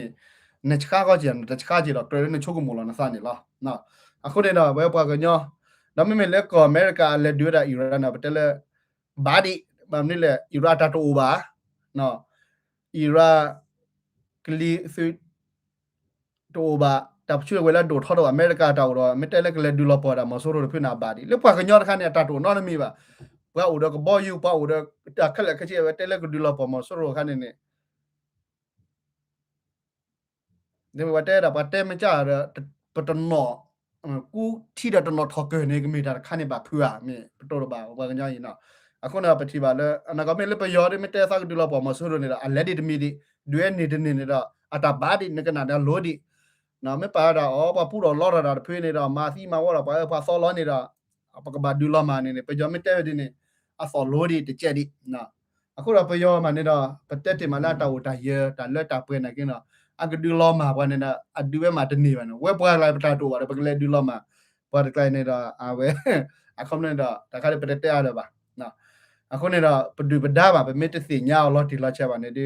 ในชาก็จีนแต่ชาจีเราตัวในช่วงมุลนะสันนี่ละนะอ่ะคนเนี่ยนะเวลาก็เนี่ยแล้วไม่เล็กก็อเมริกาเล็ดด้วยอิรันนะแต่ละบาดีแบบนี้แหละอิรันตัดตัวบ้าเนาะอิรันกลีสุดตัวบ้าแต่ช่วยเวลาโดดเข้าตัวอเมริกาตัวเราไม่แต่ละก็เล็ดดูเราพอได้มาโซโรเพื่อนบาดีแล้วพอก็เนี่ยท่านเนี่ยตัดตัวนอนมีบ้าว่าอุดก็บ่อยู่ป่าอุดก็คันละก็สิว่าแต่ละก็ดูละปอมสโรคันนี่เดี๋ยวว่าแต่ละว่าแต่ไม่จ้าปตนอกูที่ดตนอทอเกนี่ก็มีแต่คันนี่บาเพื่อมีปตบ่าว่ากันอย่างนี้เนาะอะคนน่ะปฏิบัติแล้วอันนั้นก็ไม่เลยไปยอดไม่แต่สักดูละปอมสโรนี่ละอันเลดิมีดิด้วยนี่นี่ละอัตบาดินี่ก็น่าโลดิ နော်မပါတာဩပါပူတော့လော်တာဖေးနေတော့မာစီမာဝတော့ပါဆော်လောနေတော့ပကဘာဒူလောမာနေပကြောမတဲဒီနေအဆော်လိုဒီတကြက်ဒီနော်အခုတော့ပယောမှာနေတော့ပတက်တင်မလာတာဝတာရတာလက်တာပွဲနေကင်းတော့အကဒူလောမာဘာနေတော့အဒူဝဲမှာတနေပါနော်ဝဲပွားလိုက်ပတာတော့ပါပကလေဒူလောမာပွားတကလိုက်နေတော့အဝဲအခုနေတော့တခါလေပတက်တဲရတော့ပါနော်အခုနေတော့ပဒူပဒါပါပမစ်တစီညာလော်တီလော်ချက်ပါနေဒီ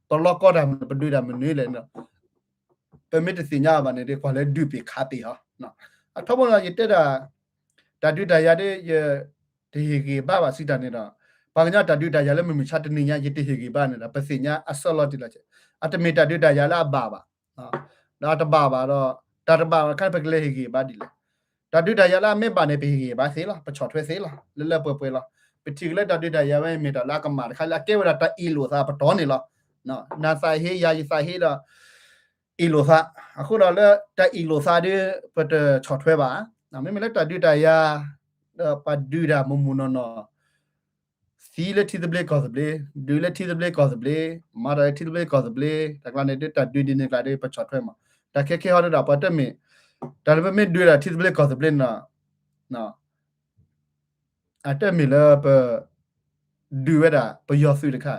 တော်လော်ကောတာပဒူတာမနေလေနော်ပမစ်တစီညာပါနေဒီခွာလေဒူပိခါတီဟာနော်အထောပေါ်လာရတက်တာဒါဒူတာရတဲ့ဒီဟေဘာစီတာနေတော့ဘာကညတာဒူတာရလဲမမချတနေညာရတဲ့ဟေဘာနေတာပစီညာအဆောလော်တီလော်ချက်အတမီတာဒူတာရလာဘာပါနော်ဒါတဘာပါတော့ဒါတဘာခက်ပကလေဟေဘာဒီလေဒါဒူတာရလာမေပါနေပေဟေဘာစေလားပချော်ထွဲစေလားလဲလဲပွဲပွဲလားပတိကလက်ဒါဒူတာရဝဲမေတာလာကမာခါလာကေဝရတာအီလိုသာပတော်နေလားနော်နာဆိုင်ဟေယာယီဆိုင်ဟေတော့အီလိုသာအခုတော့လဲတအီလိုသာဒီပတချော်ထွဲပါနော်မေမလက်တာဒူတာရပဒူတာမမနောနော်စီလက်တီဒဘလေကောသဘလေဒူလက်တီဒဘလေကောသဘလေမာရတီဒဘလေကောသဘလေတကလာနေတာဒူဒီနေကလေးပချော်ထွဲမှာတခဲခဲဟောတာပတ်တမေဒါလည်းမေဒူတာတီဒဘလေကောသဘလေနော်အတက်မီလာပဒူရတာပယောစုတခါ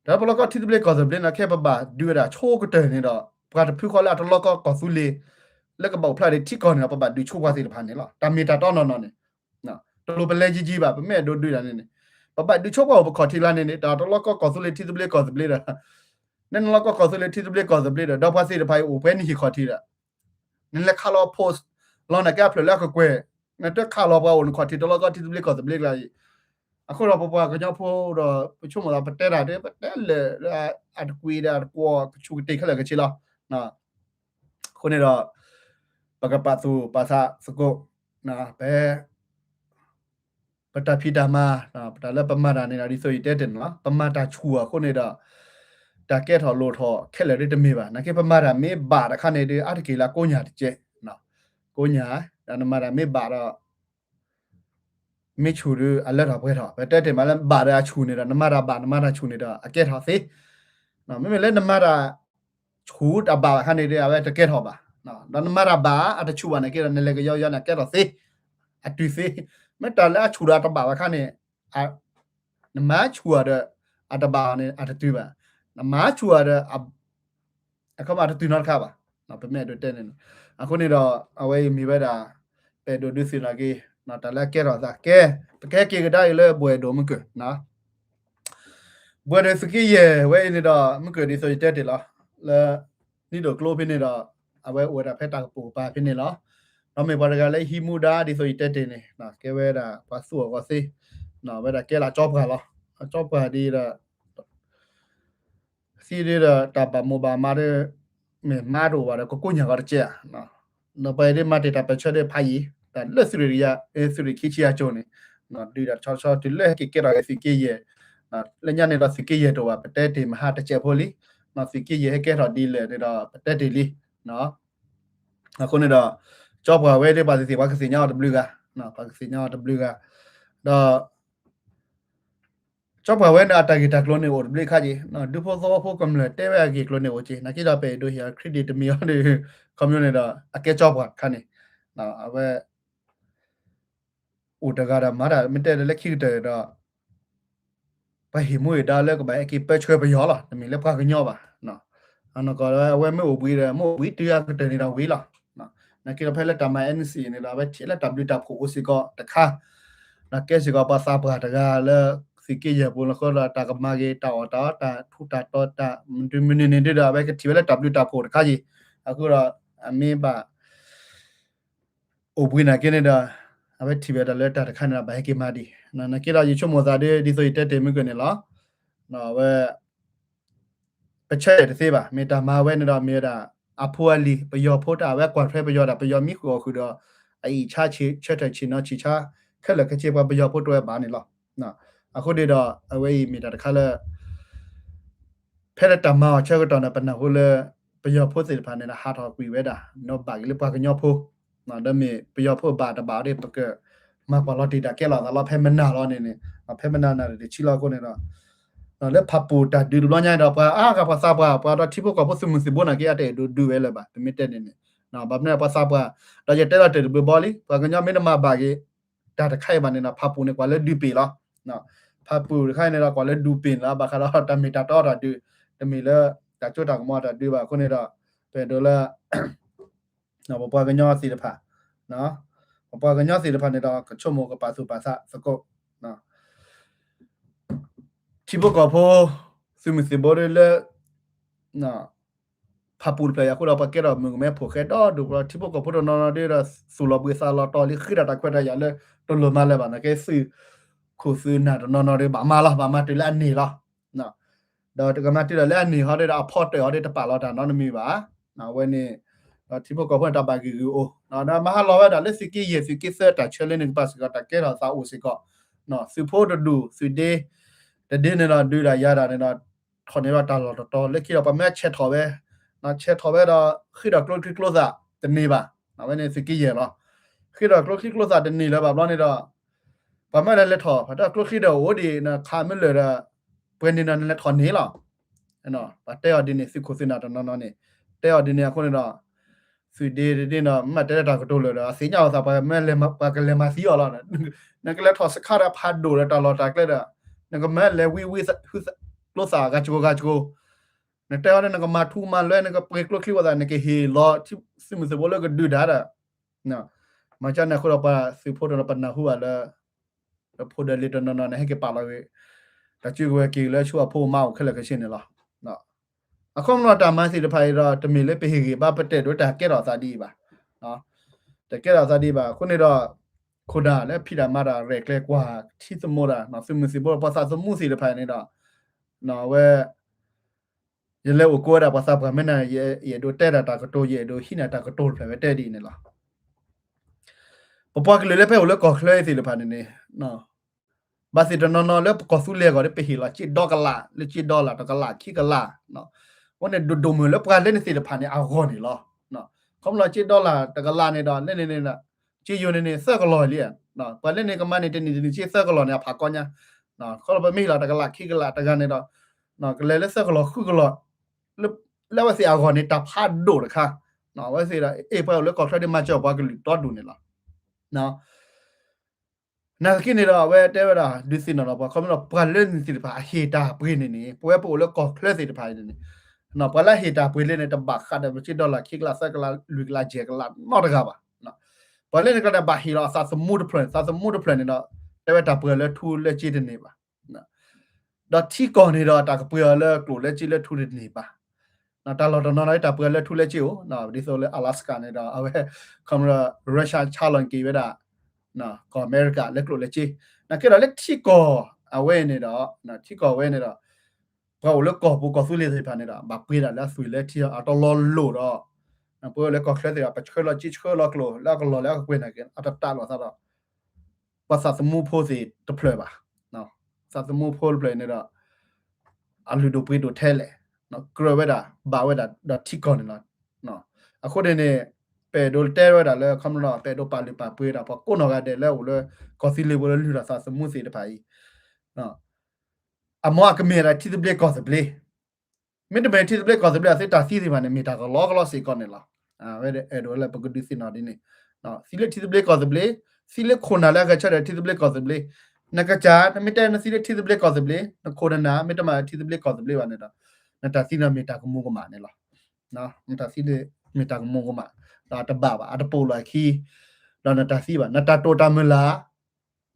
ဒါဘလကတီဒဘလေကောသဘလေနခဲပပါဒူရတာချိုးကတဲ့နေတော့ပကတဖူခေါ်လာတလောကကောစုလေလက်ကပေါဖလာတဲ့တီကောနေပပဒူချိုးပါစေတဖာနေလားတာမီတာတော့နော်နော်တော်လိုပလဲကြီးကြီးပါပမဲ့တို့တွေ့တာနေပပဒူချိုးပါဘခေါ်ထီလာနေဒါတလောကကောစုလေတီဒဘလေကောသဘလေတာနန်လောကကောစုလေတီဒဘလေကောသဘလေတော့ဖာစေတဖိုင်အိုပဲနေခေါ်ထီတာနန်လက်ခါလော post လောနာကပ်လက်ကကွယ်နတက်ခါလောပါဝန်ခေါ်တီတလောကတီဒဘလေကောသဘလေလာအခုတော့ပပကကြောက်ဖို့တော့ပချုံမလာပတဲတာတဲ့ပတဲလေအတကွေတာကွာချူတိခလကချီလာနော်ခုနေတော့ပကပတ်သူပါစာစကုနော်ပဲပတဖိတာမနော်ပတလည်းပမတာနေတာဒီဆိုရတဲ့နော်ပမတာချူอ่ะခုနေတော့တာကဲထော်လို့ထော်ခက်လေတမေပါနကေပမတာမေဘာတခါနေတဲ့အတကေလာကိုညာတကျဲနော်ကိုညာဒါနမတာမေဘာတော့မေချူရအလက်တော်ပွဲတော်ပဲတက်တယ်မလည်းဘာရာချူနေတာနမတာဘာနမတာချူနေတာအကဲထော်စေနော်မေလည်းနမတာချူတဘာခါနေတဲ့အပဲတကဲထော်ပါနော်နမတာဘာအတချူပါနေကေနေလေကရောက်နကဲထော်စေအတူစေမတလာချူတာတဘာခါနေနမချူရတဲ့အတဘာနေအတတူပါနမချူရတဲ့အခါမှာတူနော်ခါပါနော်ပမဲ့တို့တဲ့နေအခုနေတော့အဝဲမိပဲတာပဲတို့ဒုစီလာကေနော်တလာကဲတော့သာကဲပကဲကေကဒါရလေဘွယ်တို့မကနော်ဘွယ်တဲ့စကီရဲ့ဝဲနေတော့မကဒီဆိုတက်တယ်လားလဲนี่တော့ကလိုဖိနေတော့အဝဲဝဲတာဖက်တာပူပါဖိနေလားနော်မေဘာကလည်းဟီမူဒါဒီဆိုတက်တယ်နေနော်ကဲဝဲတာပါဆူကောစေနော်ဝဲတာကဲလာကြော့ပါလားကြော့ပါဒီတာစီရတာပါမိုဘာမာရမေမာရိုဝါကိုကိုညာကကျနော်နော်ပဲဒီမတ်တာပချက်တဲ့ဖိုင်ဒါလက်စရီယာစရီခိချီယာချိုနေနော်ဒီတာချောချောဒီလက်ကိကရာစီကေရဲ့လညနေတော့စီကေရဲ့တော့ပတဲတေမဟာတချက်ဖိုလီနော်စီကေရဲ့ကဲတော့ဒီလေတော့ပတဲတေလီနော်အခုနေတော့ကြော့ဘွားဝဲတဲ့ပါစီဘာကစီညာ W ကနော်ပါစီညာ W ကတော့ကြော့ဘွားဝဲတာတာဂီတာကလိုနေကိုဘလိခါကြီးနော်ဒူဖို့သောဖို့ကမ္လတဲဝဲကီကလိုနေကိုချီနကိတော့ပဲတို့ဟီခရစ်ဒစ်မီယောဒီကွန်မြူနီတော့အကဲကြော့ဘွားခါနေနော်အဝဲဥတကာရမာတာမတဲလက်ခိတဲ့တော့ဘဟီမွေဒါလက်ကဘဲကိပချွဲပယောလာနမီလက်ဖာကညောပါနော်အနကောဝဲမေဝီရမေဝီတူရတဲ့နေတော့ဝီလာနော်နကိတော့ဖဲလက်တမ NC နေတာပဲချီလက် W တပ်ကိုစီကောတခါနကဲစီကောပါစာပါတကလဲစီကေရပူလခေါ်တာကမာကေတာတာထူတာတော့တာမင်းနေနေတာပဲကတိပဲ W တပ်ကိုတခါကြီးအခုတော့အမေပါအိုပွေးနာကနေဒါအပဲတိပဲလက်တာတခါနာဘဲကေမာဒီနကေရာရီချုံမောသာဒီဆိုတက်တယ်မကနေလားနော်ပဲပချက်တဲ့သေးပါမေတာမာဝဲနေတော့မေတာအဖိုးလီပယောဖိုးတာဝဲကွာဖဲပယောတာပယောမိကိုခုတော့အီချာချီချက်တဲ့ချီနော်ချီချာခက်လကချေပါပယောဖိုးတော့ပါနေလားနော်အခုဒီတော့အဝဲမေတာတခါလဲဖဲတမာချက်ကတော့နပနဟိုလဲပယောဖိုးစေဖာနေတာဟာတော့ကွီဝဲတာနော်ပါကလေးပါကညောဖိုးနော်ဒါမေပယောဖိုးပါတပါတဲ့ပကမပါလော်တီတာကဲလာလာဖဲမနာလောနေနေဖဲမနာနာဒီချီလာကိုနေတော့ le papu ta du lo nya da pa ka pa sa pa da tipo ko posu musi bona ke ate du we le ba te mite ne na ba ne pa sa pa da je te la te be boli pa ka nya me na ma ba ke da ta khai ba ne na papu ne kwa le du pe la na papu khai ne da kwa le du pin la ba ka da ta me ta to da du te me le ta chu ta ko ma da du ba ko ne da pe do la na ba pa ka nya si de pha na pa ka nya si de pha ne da ka chu mo ka pa su pa sa sa ko na tipo ko po su musi bo le na papu pe ya ko da pa ke da mu me pho ke do du ko tipo ko po do na de da su lo bu sa lo to li khi da ta kwet da ya le to lo ma le ba na ke su ko su na do na de ba ma la ba ma de la ni la na da de ka ma de la ni ha de da pho de ha de ta pa lo da na mi ba na we ni tipo ko po da ba ki o na ma ha lo ba da le si ki ye si ki se ta challenge ni pa si ka ta ke da sa o si ko no su pho do du su de de ne da du da ya da ne da ถอนนี้ว่าตลอดต่อเล็กที่เราไปแม่เช็ดถอไปนะเช็ดถอไปเราคือเรากลัวที่กลัวซะจะหนีป่ะนะวันนี้สกี้เย่เนาะคือเรากลัวที่กลัวซะจะหนีแล้วแบบเราเนี่ยเราไปแม่เล็กถอเพราะถ้ากลัวที่เราโอ้ดีนะขาไม่เลยละเป็นดินนั่นเล็กถอนนี้หรอเนาะแต่เตอดินนี่สิคุสินาตอนนั้นนี่เตอดินเนี่ยคนเนี่ยเราสุดดีดีเนาะไม่ได้ตากระโดดเลยละสิ่งเอาซะไปแม่เลยมาไปกันเลยมาสีอ่ะแล้วนั่นก็เล็กถอสักขาดพัดดูแล้วตลอดตากเลยละนั่นก็แม่เลยวิโลสากาจูนะแต่ว่านั่นก็มาทูมาเลยนั่นก็เปกโลคิดว่านั่นก็เฮลอที่สิมุสบอลก็ดูดาระนะมาจากนั้นคนเราไปสิพูดเราไปนะหัวแล้วพูดเรื่องนั้นให้เก็บปากเราไว้แต่จู่ก็กี่แล้วชัวพูดเมาขึ้นเลยก็เช่นนี้ล่ะนะอะคอมเราตามมาสิจะไปเราจะมีเลยไปเฮกี่บ้าไปเตะด้วยแต่เกล้าซาดีป่ะเนาะแต่เกล้าซาดีป่ะคนนี้เราคนด่าและพี่ด่ามาด่าเร็กกว่าที่สมมุตินะสิมุสบอลภาษาสมุสิจะไปนี่เรานะเว้ยยเลวกูดาภาษาพม่านะเยดูเตระตากโตเยดูหินาตากโตเพเวเตดีนี่ล่ะปปกเลยเปโอเลก็เคลสิเลพานี่เนาะบาสิตนนเลก็สุเลก็ได้ไปหิละจิดอกละเลจิดอละตะกละขี้กละเนาะวันนี้ดูมือแล้วปานเล่นสิเลพานี่เอาก่อนนี่ล่ะเนาะคอมละจิดอละตะกละนี่ดอเล่นนี่น่ะจิอยู่นี่เซก็ลอยเลยเนาะปานเล่นนี่ก็มานี่นี่จิเซก็ลอยเนี่ยพาก่อนเนี่ยเนาะเขาบ่มีละตะกละขี้กละตะกันนี่ดอเนาะก็เลยเซก็ลอยคือก็ลอยแล้วว่าสิเอาก่อนนี่ตาพาดโดดค่ะเนาะว่าสิละเอเปแล้วก็ใครได้มาเจ้าบ่ก็ลิตอดูนี่ล่ะเนาะนาคินี่ล่ะเว้เตวดาดิสินะบ่เขามันปะเล่นสิพาเฮตาปืนนี่ป่วยป่แล้วก็เคลสิพานี่เนาะปะละเฮตาปืนเล่นตะบักคัดบ่สิดอลลาร์คิกลาซักลาลุกลาเจกลานอตกะบ่เนาะปะเล่นก็ได้บาฮีลาซาสมูดเพลนซาสมูดเพลนนี่เนาะเตวตาปืนแล้วทูเลจิดนี่บ่เนาะดอที่ก่อนนี่ดอตากปืนแล้วกลูเลจิเลทูนี่บ่นะตลอดนอนไอ้ตาเปื่อเลทุเลจิโอนะดิโซเล阿拉斯加เนี่ยดาเอาเว้คอมรารัสเซียชาลอนกีเวดานะก็อเมริกาเล็กโลเลจินะคือเล็กที่ก่อเอาเว้เนี่ยดานะที่ก่อเว้เนี่ยดาพอเล็กก่อปุ๊ก็สุเลสิพาเนี่ยดาบักปีดาแล้วสุเลที่อะตลอดโลดอ่ะนะเปื่อเล็กก็เคลสิอะปะเชลจิเชลกโลแล้วก็โลแล้วก็เว้นะกันอะตตาโลซะดาภาษาสมุโพสิตะเพลบ่ะเนาะภาษาสมุโพเพลเนี่ยดาอะลูโดปีโดเทเลเนาะกรเวดาบาเวดาดอทิกอนเนาะเนาะအခုတည်းနေပေဒိုတဲရတာလဲခမလောပေဒိုပါလီပါပွေးတာပေါ့ကိုနော်ကတဲ့လဲဟိုလဲကော်စီလီဘလလူတာစာစမှုစီတဖိုင်နော်အမောကမေရာတီဒဘလက်ကောစဘလေမင်းတမဲတီဒဘလက်ကောစဘလေစစ်တာစီစီမနေမီတာကလောကလောစီကောနေလားဝဲတဲ့ဒိုလဲပကဒူစီနော်ဒီနေနော်စီလက်တီဒဘလက်ကောစဘလေစီလက်ခွန်နာလဲကချက်တဲ့တီဒဘလက်ကောစဘလေနကကြနမီတဲနစီလက်တီဒဘလက်ကောစဘလေနခိုဒနာမီတမတီဒဘလက်ကောစဘလေဝနေတာနတာစီနမီတာကမှုကမနေလားနော်နတာစီလေမီတာကမှုကမတာတဘပါအတပိုလာခီလာနတာစီပါနတာတိုတာမလာ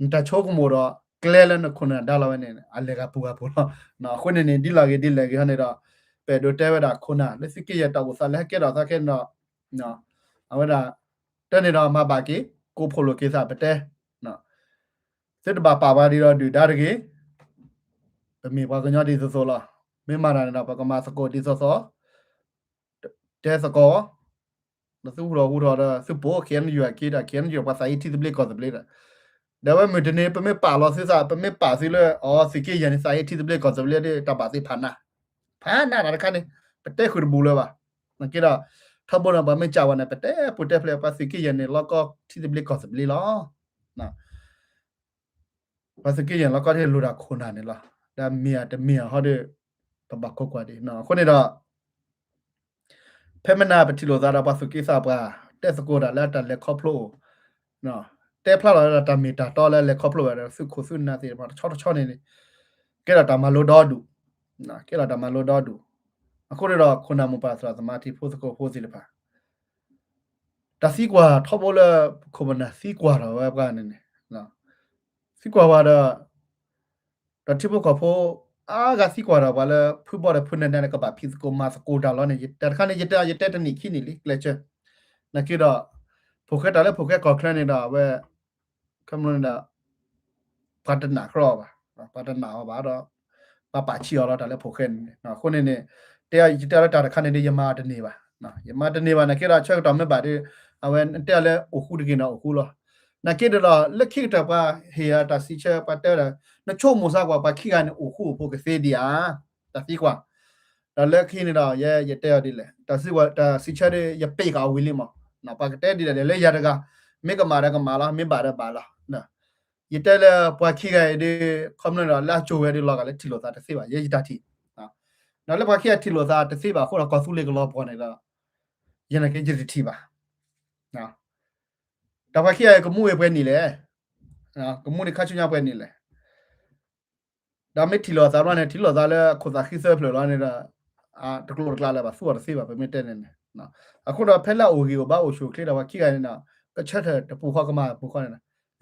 နတာချိုကမိုတော့ကလဲလနခုနဒါလာဝနေအလေကပူကပူနော်ခုနေနေဒီလာကေဟနေတာပေဒိုတဲဝဒါခုနလက်စကီရတောက်ဆာလဲကဲတော့ဆာကဲနော်နော်အဝဒါတနေတော့မပါကေကိုဖိုလိုကေစာပတဲနော်စစ်တပါပါပါဒီတော့ဒီဒါတကေပမေဘာကညဒီဆိုလာမေမာနာနာပကမစကိုဒီဆိုတဲစကောနစုရောဟူတော့စပိုခင်ယူအကေတာခင်ယူပါဆိုင်တီဒဘလကောဒဘလေဒါဝဲမတနေပမေပါလောစစ်စာပမေပါစီလေအော်စီကေယန်ဆိုင်တီဒဘလကောဒဘလေတပါစီဖာနာဒါခနဲ့ပတဲခုဘူလပါနကေတော့ထဘောနပမေချာဝနပတဲပုတဲဖလေပါစီကေယန်လောကတီဒဘလကောဒဘလေလောနော်ပါစီကေယန်လောကတဲ့လူတာခုနာနေလား da mia de mia ha de ba ko kwa de no ko ne da femina patilo da ba su ki sa ba te sko da la ta le khoplo no te phla la ta meta to le khoplo ba su khu su na ti ba chot ne ke da ta ma lo do du no ke da ta ma lo do du အခုတော့ခုနမပါဆိုတာသမာတိဖို့စကိုဖို့စီလပါတစီကွာထောက်ဖို့လဲခုမနာစီကွာတော့ဘကနေနော်စီကွာပါတော့တတိဖို့ကဖို့အားကစီကွာတော့ဘာလဲဖူဘော်တဲ့ဖုန်နေတဲ့ကပါဖီစကိုမတ်ကိုဒါလောနေတခါနေရတဲ့တနိခိနေလေကလက်ချနကိတော့ဖိုကက်တာလဲဖိုကက်ကော်ခလနေတာပဲကမလို့နေတာပတ်တနာခရောပါပတ်တနာပါတော့ပချီရောတာလဲဖိုကက်နော်ခုနေနေတရားတာခါနေရမာတနေပါနော်ရမာတနေပါနကိတော့ချက်တော်မဲ့ပါတဲ့အဝဲတဲ့လဲအခုတကင်းတော့အခုလောနကိတော့လက်ခိတပါဟေယာတစီချက်ပတ်တဲ့နချို့မစားကွာပါခိကနေအခုဖို့ကစေးဒီယာတစီကွာဒါလက်ခိနေတော့ရတဲ့ဒီလေတစီကွာတစီချက်ရပိတ်ကဝီလီမနော်ပါကတဲ့ဒီလေရတကမေကမာရကမာလာမေပါရပါလားနော်ရတဲ့လေပွားခိကဒီကွန်မနော်လာချိုဝဲဒီလောကလည်းထီလို့သားတစီပါရတတိနော်လည်းပွားခိကထီလို့သားတစီပါခုတော့ကောဆူလေးကလောပေါ်နေတော့ရနကိကြတိတီပါနော်တပွားခိကမှုဝဲပွဲနေလေနော်ကမှုနေခါချညာပွဲနေလေဒါမေတီလောသားရနဲ့တီလောသားလဲခုသာခိဆဲဖလောလာနေတာတကလောကလာလဲပါစူရစေးပါပဲမတဲ့နေနော်အခုတော့ဖက်လက်အိုဂီကိုဘာအိုရှိုခလေတော့ခိကနေတာကချက်တပူခေါကမပူခေါနေတာ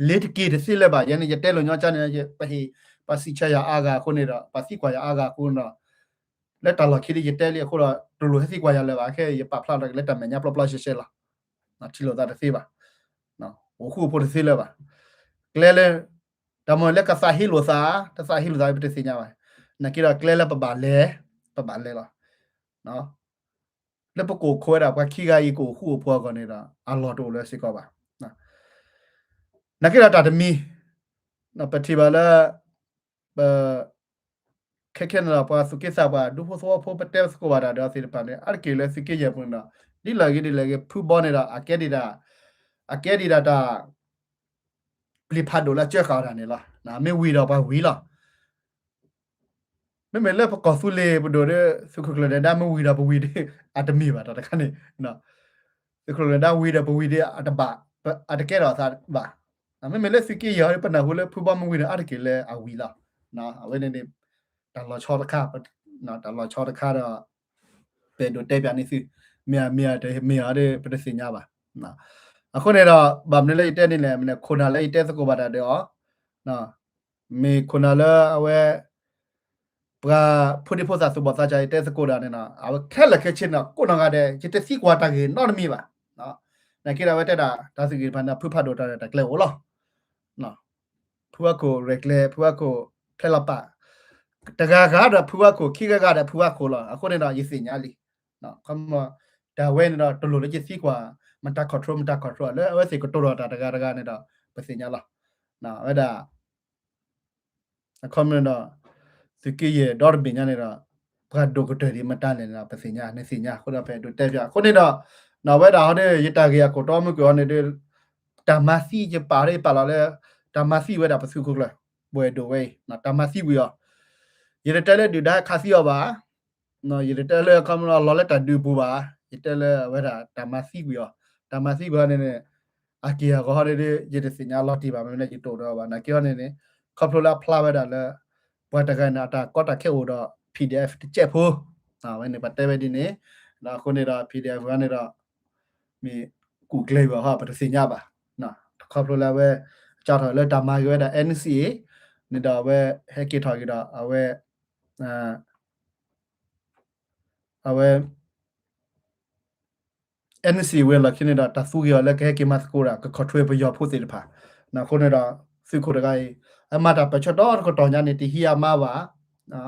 လေတကီတစီလဲပါရနေရတဲ့လောညောချနေရပဟိပါစီချရအာဂါခုနေတာပါစီကွာရအာဂါခုနော်လက်တလာခိရတဲ့လေခုတော့တူလိုဟစီကွာရလဲပါခဲရပဖလာလက်တမညာပလပလရှေလာနော်တီလောသားတစေးပါနော်အခုပိုတစေးလဲပါကလဲလဲဒါမှလက်ကစာဟီလိုစာတစာဟီလိုစာပြတဲ့စညာပါနကိရကလဲလပပါလဲလားနော်လက်ပကိုခွဲတာကခိကကြီးကိုခုဖွာကနေတော့အလော်တိုလဲစစ်ကောပါနော်နကိရတာတမီနော်ပတိပါလာခဲနလာပါစုကိစားပါဒူဖို့ဆိုဖို့ပတဲစကိုပါတာဒါစီပါနေအကေလဲစကေရပွန်းတာဒီလာကြီးဖူဘောနေတာအကဲဒီတာတာပလီဖတ်ဒိုလာချက်ခါတာနေလားနာမေဝီတော့ပါဝီလားမေလက်ပကောဆူလေဘဒိုရစုခကလဒါမဝီတော့ပဝီဒီအတမီပါတော့တခါနေနော်စုခကလဒါဝီတော့ပဝီဒီအတပါအတကဲတော့သာပါမေလက်စကီရပနာဟိုလေဖူဘမဝီတော့အတကဲလဲအဝီလားနော်အဝဲနေတလောချောတခါနော်တလောချောတခါတော့ပေဒိုတေပြနေစီမြာတဲ့ပဒစညာပါနော်အခုနေတော့ဗမ်နေလေးတဲ့နေလဲမနေ့ခုနလေးတဲ့စကိုပါတာတော့နော်မေခုနလာအဝဲပရာဖုန်ဒီဖို့စာစဘောစာကြတဲ့စကိုတာနေနော်အဝဲခက်လက်ခက်ချင်းတော့ကိုနော်ကတဲ့จิตစီကွာတာကေနော်မီပါနော်နကိရဝဲတက်တာဒါစီကေဘာနာဖုဖတ်တော့တာတကလဲဟောလားနော်ဖူကိုရက်လေဖူကိုဖဲလပါတကားကတော့ဖူကိုခိကကတော့ဖူကိုလားအခုနေတော့ရစီညာလီနော်ကမဒါဝဲနေတော့တလူလေးจิตစီကွာမတကွန်ထရိုလဲအဝဲစီကတိုရတာတကားနေတော့ပစညာလားနော်အဲ့ဒါအခမနော်စကီရဒေါ်ဘင်းညာနေတော့ဘာဒိုကတရီမတန်နေတာပစညာနေစညာခုတော့ဖဲတို့တက်ပြခုနေတော့နော်ဝဲဒါဟောတဲ့ရတကေကိုတော်မကောနေတဲ့တမစီကြပါရဲပါလာလဲတမစီဝဲတာပစုခုကလဲဘွယ်ဒိုဝဲနော်တမစီဝီရောရတဲ့လဲဒီဒါခါစီရောပါနော်ရတဲ့လဲကမလော်လက်တဒူပူပါရတဲ့လဲဝဲတာတမစီဝီရောတမစီဘာနေအကီယာကိုဟာတဲ့ရတဲ့စညာလော်တီပါမယ်နဲ့ကြတော့ပါနော်ကျော်နေခပ်ဖလာဖလာဝဲတာလဲဘွယ်တကနာတာကော့တခဲဟိုတော့ PDF ချက်ဖို့ဝဲနေပတ်တဲ့ဝဲဒီနေနော်ခုနေတော့ PDF ဝဲနေတော့มีกูเกลยว่าฮะปะสิญญาป่ะนะขอบรู้แล้วเว้จอถอยเลยตามมาอยู่ว่า NCA นี่ดอกเว้ให้กิถอยกิดเอาเว้เอาเว้ NCA เว้ละคิดนี่ดอกตาสู้ยอแล้วก็ให้กิมาสกูระก็ขอช่วยไปยอผู้สิทธิ์ป่ะนะคนนี่ดอกซื้อคนได้อามาตาไปชดอก็ตอนญานี่ที่เฮียมาว่านะ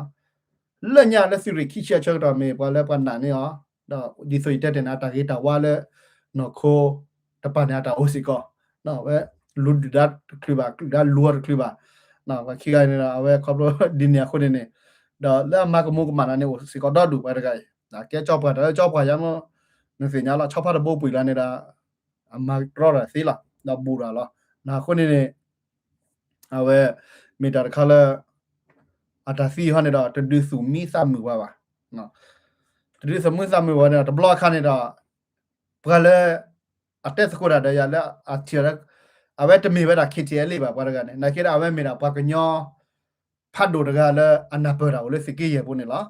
เรื่องญาแล้วสิริขี้เชี่ยชดอเมบ่แล้วปานนั้นนี่อ๋อดอกดิสุยเตนะตากีตาว่าแล้วနော်ခိုတပနာတာအိုစီကောနော်ဝဲလူဒတ်ခလီဘာဒါလူရခလီဘာနော်ဝခိကိုင်းနေတာဝဲခေါပလိုဒီနီခုနေနေဒါလာမကမုကမနာနေအိုစီကောတော့ဒူပဲတကယ်ဒါကဲကြောက်ပါတော့ကြောက်ပါရမနစညာလာ6ဖတ်ဘိုးပူလာနေတာအမရောရစီလာဒါဘူရာလာနာခုနေနေအဝဲမီတာခလာ ta si ha ne da tu su mi sa mu ba no tu su mu sa mu wa ne da block kha ne da ba le ates ko da ya la a tira a we te mi ba da KTL ba ba ga ne na ke da a we me da ba ka nyo phat do da ga le ana ba da le siki ye bu ne la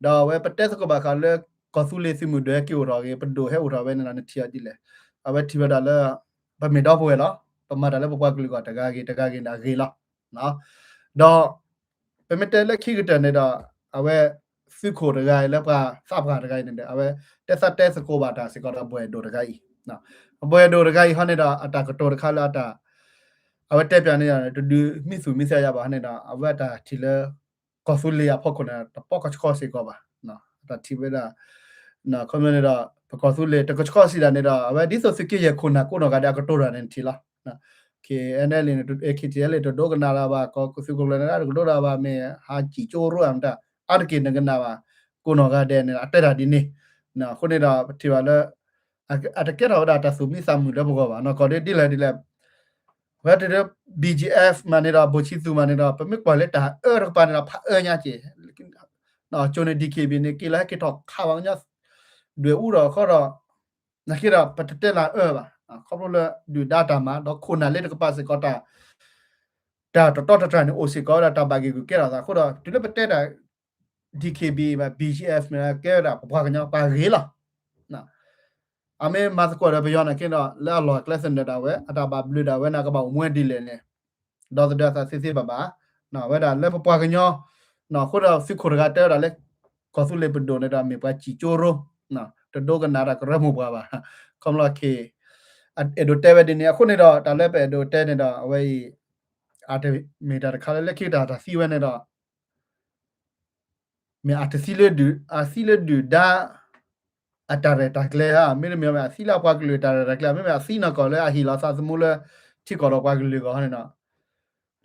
da we pa tes ko ba ka le ko su le si mu de ki o da ge pa do he o da we ne na ne tia ji le a we ti ba da le ba me da bo we la pa ma da le ba ba ku li ko da ga ge na ge la no da pe me te le ki ga ne da a we su ko da ga le pa sa ba da ga ne da a we te sa tes ko ba da si ko da bo do da ga i no bo do da ga i ha ne da ata ko to da kha la ta a we te pya ne ya tu mi su mi sa ya ba ha ne da a we ta ti le ko su le ya pho ko na po ko ko si ko ba no ta ti be da na ko me ne da ko su le ta ko si da ne da a we di so si ki ye ko na ko no ga da ko to da ne ti la na ke NL ne tu KTL to do ga na la ba ko su ko le na ko do da ba me ha ji jo ro am da a de ke ne ga na ba ko no ga de ne a te da di ne na ko ne da ti ba le a te ke da da ta su mi sa mu le bo ba no ko de di leว่าแต่ BGF มาเนี่ยเราบ่ชิซูมาเนี่ยเราเป็นไม่กว่าเลยแต่เราปานเราพะญาเจเนาะจนใน DKB เนี่ยกี่ละกี่ตอกข่าวญาด้วยอูเราก็เรานะคิดเราปะเตละบ่เขาบอกเลยดู data มาดอกคนน่ะเล่นก็ปาสิก็ตาตาเนี่ยโอซิก็ตาบากิกูแก่เราก็เราดูแล้วปะเตละ DKB มา BGF เนี่ยแก่เราบ่กันญาปาเรล่ะนะအမေမတ်ကိုရဘယောနာကိနော်လာလောကလစန်ဒါဝဲအတာဘာဘလူဒါဝဲနာကဘာမွဲဒီလေနေဒေါ်ဒါသာစစ်စစ်ဘာဘာနော်ဝဲဒါလဲပပွားကညောနော်ခုတော့စစ်ခုရကတဲဒါလဲကောစုလေပဒိုနေတာမေပါချီချိုရိုနော်တဒိုကနာရကရမဘာဘာကမ္လာခေအဒိုတဲဝဲဒီနေခုနေတော့ဒါလဲပဲဒိုတဲနေတော့အဝဲအာတမီတာခါလဲခိတာဒါစီဝဲနေတော့မေအတစီလေဒူဒါအတာရတာကလေဟာမင်းမြမစီလာပွားကလေးတာရကလေမင်းမစီနာကောလေအဟီလာစာစမူလေတီကောတော့ပွားကလေးကောဟနေနော်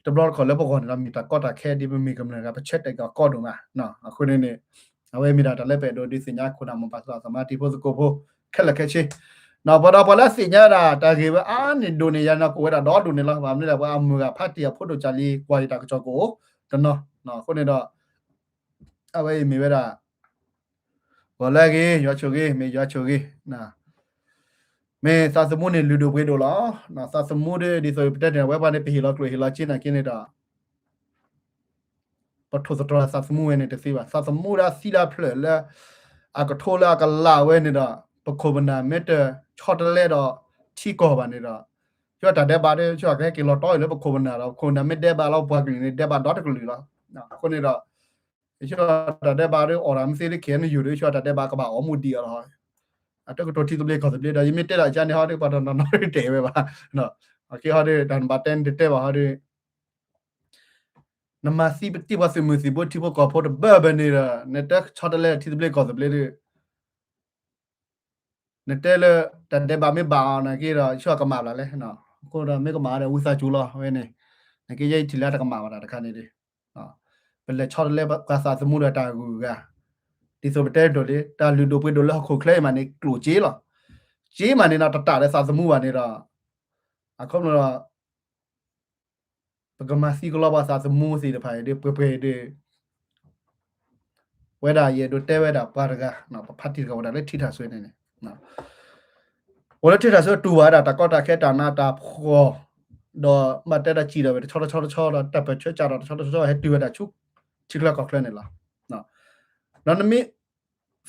တဘလခေါ်လေပကောနော်မီတာကောတာခဲဒီမီကမနကပချက်တက်ကောတော့မနော်အခုနေနေအဝဲမီတာတလည်းပဲတော့ဒီစညာခုနမပါစသမာတီဖို့စကိုဖို့ခက်လက်ခဲချင်းနော်ဘာတော့ဘာလဲစညာတာကေပဲအာနေဒိုနေရနော်ကိုဝဲတာတော့ဒိုနေလားဗာမနေလားဘာအမူကဖတ်တီဖို့တော့ချလီကွာလီတာကြောကိုတနော်ခုနေတော့အဝဲမီဝဲတာဘောလာကေရွာချိုကေမေရွာချိုကေနာမေစာစမှုနေလူဒိုဘွေးတို့လားနာစာစမှုတဲ့ဒီဆိုပြတဲ့ဝက်ပါနေပြေလောက်တွေ့ဟီလာချင်းနာကင်းနေတာပထိုစတော်စာစမှုဝင်နေတဲ့စီပါစာစမှုရာစီလာဖလဲလာအကထိုလာကလာဝဲနေတာပခိုဗနာမက်တချော့တလဲတော့ချီကောပါနေတာကျော်တာတဲ့ပါတဲ့ကျော်ကဲကီလိုတော့လေပခိုဗနာတော့ခုနမက်တဲ့ပါလောက်ပွားကလေးတဲ့ပါတော့တကလူလားနော်ခုနေတော့ကျော်တာတဲ့ပါတဲ့အော်ရမ်စီလေးခဲနေယူလို့ကျော်တာတဲ့ပါကပါအော်မူဒီရောအတကတော့တီတပလေးခေါ်တပလေးဒါရမတက်လာချန်နေဟာတဲ့ပါတော့နော်တဲပဲပါနော်โอเคဟာတဲ့ဒန်ဘတ်တန်တဲ့ပါဟာတဲ့နမစီပတိဝစမှုစီဘတိဘကောဖို့ဘဘနေရနတက်ချတ်လဲတီတပလေးခေါ်တပလေးနတဲလတဲ့ဘာမေဘာနာကေရချောကမာလာလဲနော်ကိုရမေကမာတဲ့ဝစာချူလာဝဲနေနကေရိတ်တီလာတကမာတာတခါနေတယ်နော်ဘယ်လဲချတ်လဲကစားစမှုရတာကူကဒီဆိုတဲ့တို့လေတာလူတို့ပွေတို့လောက်ခုခလဲမနေကလိုကြီးလားကြီးမနေတော့တတတဲ့စာစမှုပါနေတော့အခုတော့ပကမစီကလောပါစာစမှုစီတဖိုင်ဒီပွေဒီဝဲတာရေတို့တဲဝဲတာပါရကနော်ဖတ်တီကဝဒါလေထိတာဆွေးနေနေနော်ဝဲထိတာဆွေးတူပါတာတကောတာခဲတာနာတာဖောတော့မတက်တာကြည့်တော့ပဲချောတော့တပ်ပဲချွတ်ကြတော့ချောဟဲတူဝဲတာချုပ်ချီကလာကောက်လဲနေလားနော်နော်နမီ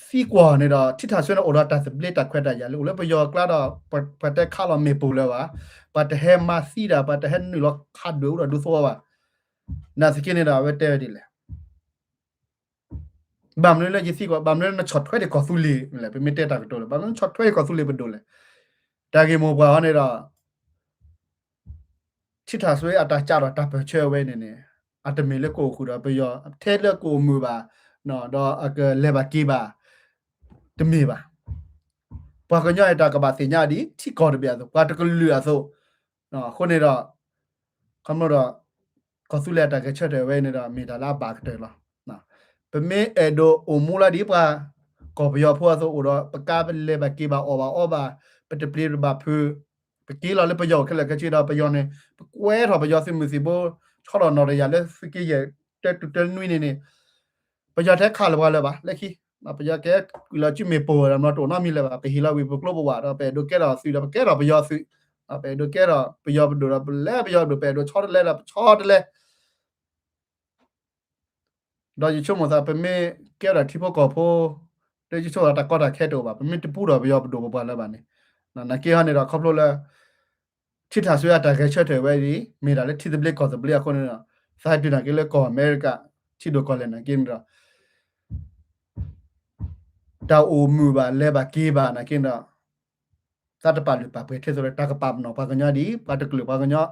စီကွာနေတာထိတာဆွေးနေအော်တာစပလစ်တာခွက်တာရလို့လေပယောကလာတော့ပတ်တက်ခါလမေပူလဲပါပတ်တဟဲမစီတာပတ်တဟဲနူလခတ်ဒူရဒူဆိုပါနာစကိနေတာဝဲတဲဒီလေဘာမလဲလေစီကွာဘာမလဲနချတ်ထွဲတဲ့ကောဆူလီလေပမီတက်တာကတော့ဘာမလဲချတ်ထွဲကောဆူလီဘဒိုလေတာဂေမောပွားနေတာထိတာဆွေးအတာကြတော့တပ်ပဲချဲဝဲနေနေအတမီလေကိုခုတော့ပယောထဲလက်ကိုမူပါနော်တော့အကလေဘာကီပါတမီပါပွားကညရတာကပါစညာဒီထိကောတပြဆိုပွားတကလူရဆိုနော်ခုနေတော့ကမ္မတော့ကောဆူလက်တာကချက်တယ်ဝဲနေတော့မီတာလာပါကတယ်လားနော်ပမေအဒိုအိုမူလာဒီပါကောပယောဖွာဆိုတော့ပကာပလေဘာကီပါအောဘာပတပလီဘာဖူပကီလာလေပယောခက်လကချီတော့ပယောနေကွဲတော့ပယောစမှုစီဘောချောတော့နော်ရလဲစကီရဲ့ te tu te nui ni pa ja the kha la ba le ki na pa ja ke la chi me po ra ma to na mi la ba pe hi la wi po klo bo wa da pe do ke da su da ke da pa ja su pe do ke da pa ja do da le pa ja do pe do cho le da cho de le da ji chu mo sa pe me ke da thi po ko pho te ji chu da ko da khe to ba pe me tu pu da pa ja do ba la ba ni na ke ha ne da khop lo la ทิศาสุยาตาแค่เชื่อเถอะไว้ดิมีอะไรที่จะเบลก็จะเบลคนนึงนะสายดูนักเกลือก็อเมริกาที่ดูก่อนเลยนะกินเราดาวโอมูบาเลบากีบานะกินเราสัตว์ป่าหรือป่าเพื่อที่จะตากระปับเนาะปากกันยาดีปากตะกลุปากกันยา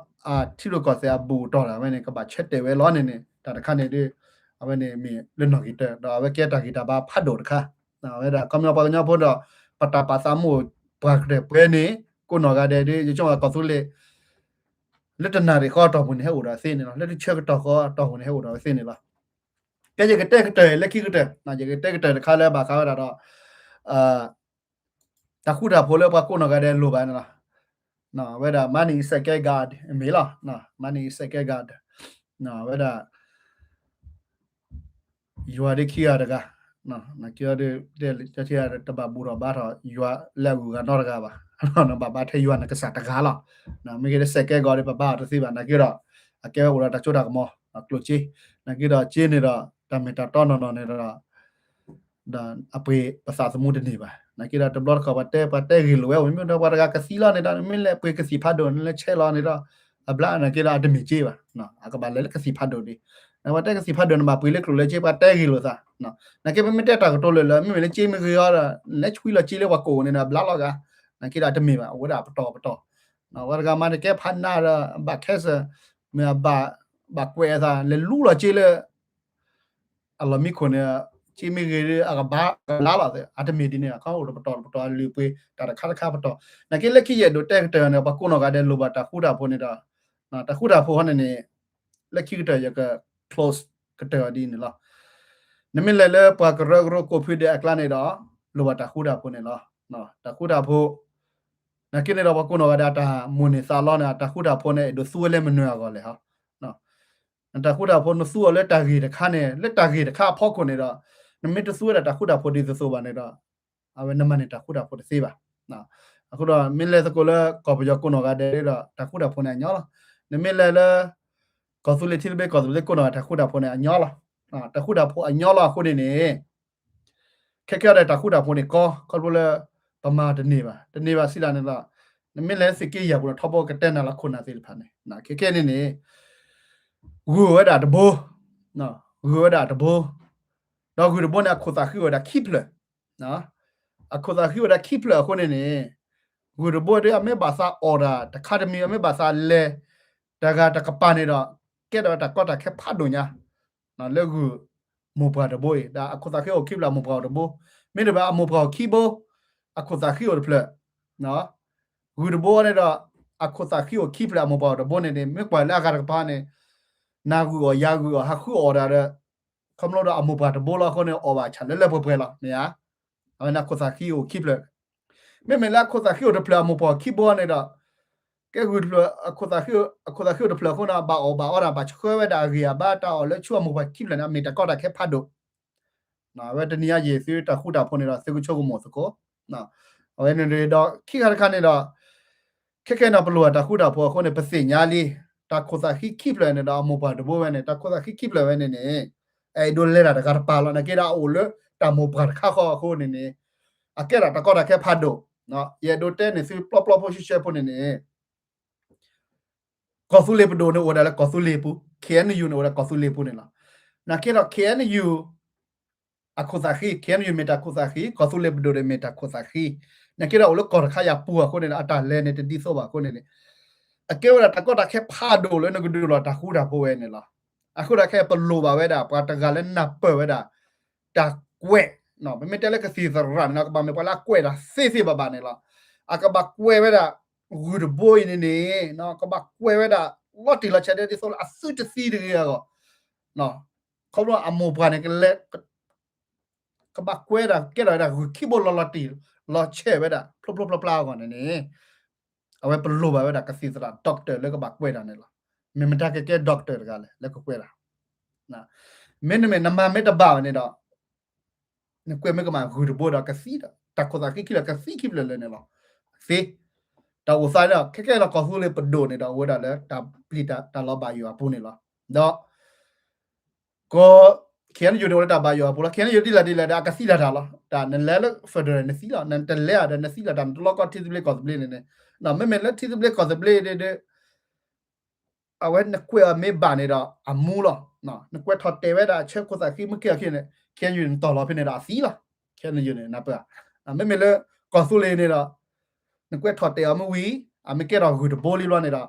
ที่ดูก่อนเสียบูต่อละไว้เนี่ยก็บาเช็ดเตไว้ร้อนเนี่ยแต่ละขั้นเนี่ยดิเอาไว้เนี่ยมีเล่นหนักกีตาร์เราเอาไว้แก้ตากีตาร์บ้าพัดโดดค่ะเอาไว้แต่คำยาปากกันยาพูดเราปตาปาสามูปากเด็กเพื่อนนี่กูหนอกาเดดิจะช่วยต่อสู้เลยလက်တနာတွေခေါ်တော့ဝင်ဟဲ့ဦးတာစင်းနေလားလက်တစ်ချက်တော့ခေါ်တော့ဝင်ဟဲ့ဦးတာစင်းနေလားကဲကြတဲ့ကတဲ့လက်ခိကတဲ့နာကြတဲ့ကတဲ့ခါလဲပါခါရတော့တခုတာဖိုးလဲပါကိုနော်ကတဲ့လိုပါနော်နော်ဝဲတာ money second guard မေးလားနော် money second guard နော်ဝဲတာယူရတဲ့ခိရတကနော်နာကြတဲ့တချရတဘဘူရဘာတော့ယူလက်ကူကတော့ကပါနော်ဘာထဲယူနကစားတကားလားနော်မိကတဲ့ second guard ဘာတစီပါနာကြတော့အကဲဦးရတာချိုတာကမောကလိုချီနာကြတော့ချင်းနေတော့တမတာတော့နော်နေတော့ဒါအပေပစာစမှုတနေပါနာကြတော့တဘလကပတ်ဂီလိုဝဲဝမြို့တော့ဘာကစီလာနေတာမင်းလည်းပေကစီဖတ်တော့လည်းချဲလာနေတော့အဘလာနာကြတော့အတမီကြီးပါနော်အကဘာလည်းကစီဖတ်တော့ဒီနော်တက်ကစီဖတ်တော့မှာပေလေကလိုလည်းချေပါတဲဂီလိုစားနော်နာကြမတက်တာကတော့လည်းမင်းလည်းချေမကြရတာလက်ချွေးလာချေလေဝကိုနေတာဘလာလောကနာကြတမေပါဝဒါပတော်နော်ဝရကမနကဖန်နာဘခက်ဆမဘကွဲသာလေလူလာချေလေအလမီခွန်ချီမီဂရီအကဘာလာလာတဲ့အတမီဒီနေကောပတော်လူပွေတာခါခါပတော်နာကြလက်ခိရဒိုတက်တယ်နော်ဘကုနောကတဲ့လူပါတာခုတာဖို့နေတာနော်တခုတာဖို့ဟနေနေလက်ခိတဲ့ရက close ကတဲ့ဒီနေလားနမလဲလဲပါကရဂရကိုဖိတဲ့အကလာနေတော့လူပါတာခုတာဖို့နေလားနော်တခုတာဖို့နာကိနေတော့ဘကုနောကဒါတာမွန်နေစာလောနာတခုတာဖို့နေဒိုဆူလဲမနွေကောလေဟာနော်တခုတာဖို့နဆူလဲတာဂီတခါနဲ့လက်တာဂီတခါဖောက်ခွနေတော့နမတဆူရတာခုတာဖို့ဒီဆိုပါနေတော့အဝဲနမနေတာခုတာဖို့စေးပါနော်အခုတော့မင်းလဲစကိုလဲကောပကြောကုနောကတဲ့တော့တခုတာဖို့နေညောလားနမလဲလဲကောဆူလေတီဘေကောဆူလေကုနောတခုတာဖို့နေညောလားတခုတာဖို့ညောလားခုနေနေခက်ခဲတဲ့တခုတာဖို့နေကောဘလဲပမာတနေပါစီလာနေတော့နမလဲစကေးရဘူးထောက်ပေါ်ကတဲ့နာလားခုနာသေးဖာနေနော်ခက်ခဲနေနေဂူဝဒါတဘောနော်ဂူဝဒါတဘောတော့ဂူတဘောနာခိုတာခိဝဒါခိပလနော်အခုသာခိဝဒါခိပလခုနေနေဂူတဘောတဲ့အမေဘာသာအော်ဒါတခါတမီအမေဘာသာလဲတကပနေတော့ကဲတော့တကောတာခက်ဖတ်တို့ညာနော်လေဂူမောပါတဘောဒါအခုသာခိကိုခိပလာမောပါတဘောမင်းတို့ဘာမောပါခိဘောအခုသာခိကိုဖလနော်ဂူတဘောနဲ့တော့အခုသာခိကိုခိပလာမောပါတဘောနေနေမေကွာလာကပါနေနာဂူကိုယာဂူကိုဟာခုအော်ဒါတဲ့คำလို့တော့အမပါတဘောလာခေါနေအော်ပါချလဲလဲပွဲလာနေရအနာကိုစာခီကိုခိပလမဲလာကိုစာခီကိုတပလာမပေါ်ခိဘောနေတော့ကဲဂူဒကိုစာခီကိုတပလာခေါနာဘာအော်ရာဘာချခွဲဝဒါရီယာဘာတာအော်လဲချူမပေါ်ခိပလနာမေတကောတာခဲဖတ်တော့နော်ဝဲတနီယာရေစီတခုတာဖို့နေတော့စေကုချုပ်ကိုမောစကောနော်ဝဲနေတော့ခိခါခါနေတော့ခက်ခဲတော့ဘလို့တခုတာဖို့ခေါနေပစိညာလေးတကိုစာခီခိပလနေတော့မပေါ်တဘောဝဲနေတကိုစာခီခိပလဝဲနေနေအဲဒိုလဲတာကပါလာနကေရာအိုလတမိုဘာခါခေါခုနေနေအကဲတာတကောတာခဲဖတ်တော့နော်ရေဒိုတဲနေစီပလပလပိုရှိရှေဖို့နေနေကောဆူလေပဒိုနေဝဒါလကောဆူလေပူ KNU နေဝဒါကောဆူလေပူနေလားနာကေတော့ KNU အခုစာခီ KNU မေတာခုစာခီကောဆူလေပဒိုရမေတာခုစာခီနာကေတော့လကောခါရပူခုနေအတာလဲနေတီဆိုပါခုနေနေအကဲဝဒါတကောတာခဲဖတ်တော့လဲနဂဒူလာတခုတာပိုဝဲနေလားအခုတခဲပလိုပါဝဲတာပါတကလည်းနပ်ပဝဲတာတကွဲ့နော်မတဲလကစီစရနော်ကဘာမပလာကွဲ့တာစေပါပါနေလားအကဘာကွဲ့ဝဲတာဂူဒဘိုင်းနေနော်ကဘာကွဲ့ဝဲတာလော်တီလာချက်တဲ့ဆိုအဆုတစီတွေရောနော်ခေါလို့အမောပါနေကလေကဘာကွဲ့တာကဲတာခိဘလော်လာတီလော်ချဲဝဲတာပလပလာကောနေအဝဲပလိုပါဝဲတာကစီစရာဒေါက်တာလကဘာကွဲ့တာနေလားမမတာကဲဒေါက်တာကလည်းလကကွဲ့တာ na men nama meta ba ne da ne kwe me kama gu bo da kasi da ta ko da ki la kasi ki le ne lo si da wo sa da ke la ko su le pdo ne da wo da le ta pli ta lo ba yo pu ne lo da ko kian yu do ta ba yo pu la kian yu di la da kasi da lo da ne le federal ne si la ne te le da ne si la da lo ko ti ble ko ble ne na me le ti ble ko ble de a we ne kwe me ba ne da amu lo na ne kwe tho te we da che ko sa ki me kia ki ne kian yu to lo phi ne da si la kian yu ne na pa me le ko su le ne da ne kwe tho te a mu wi a me ke da gu de bo li lo ne da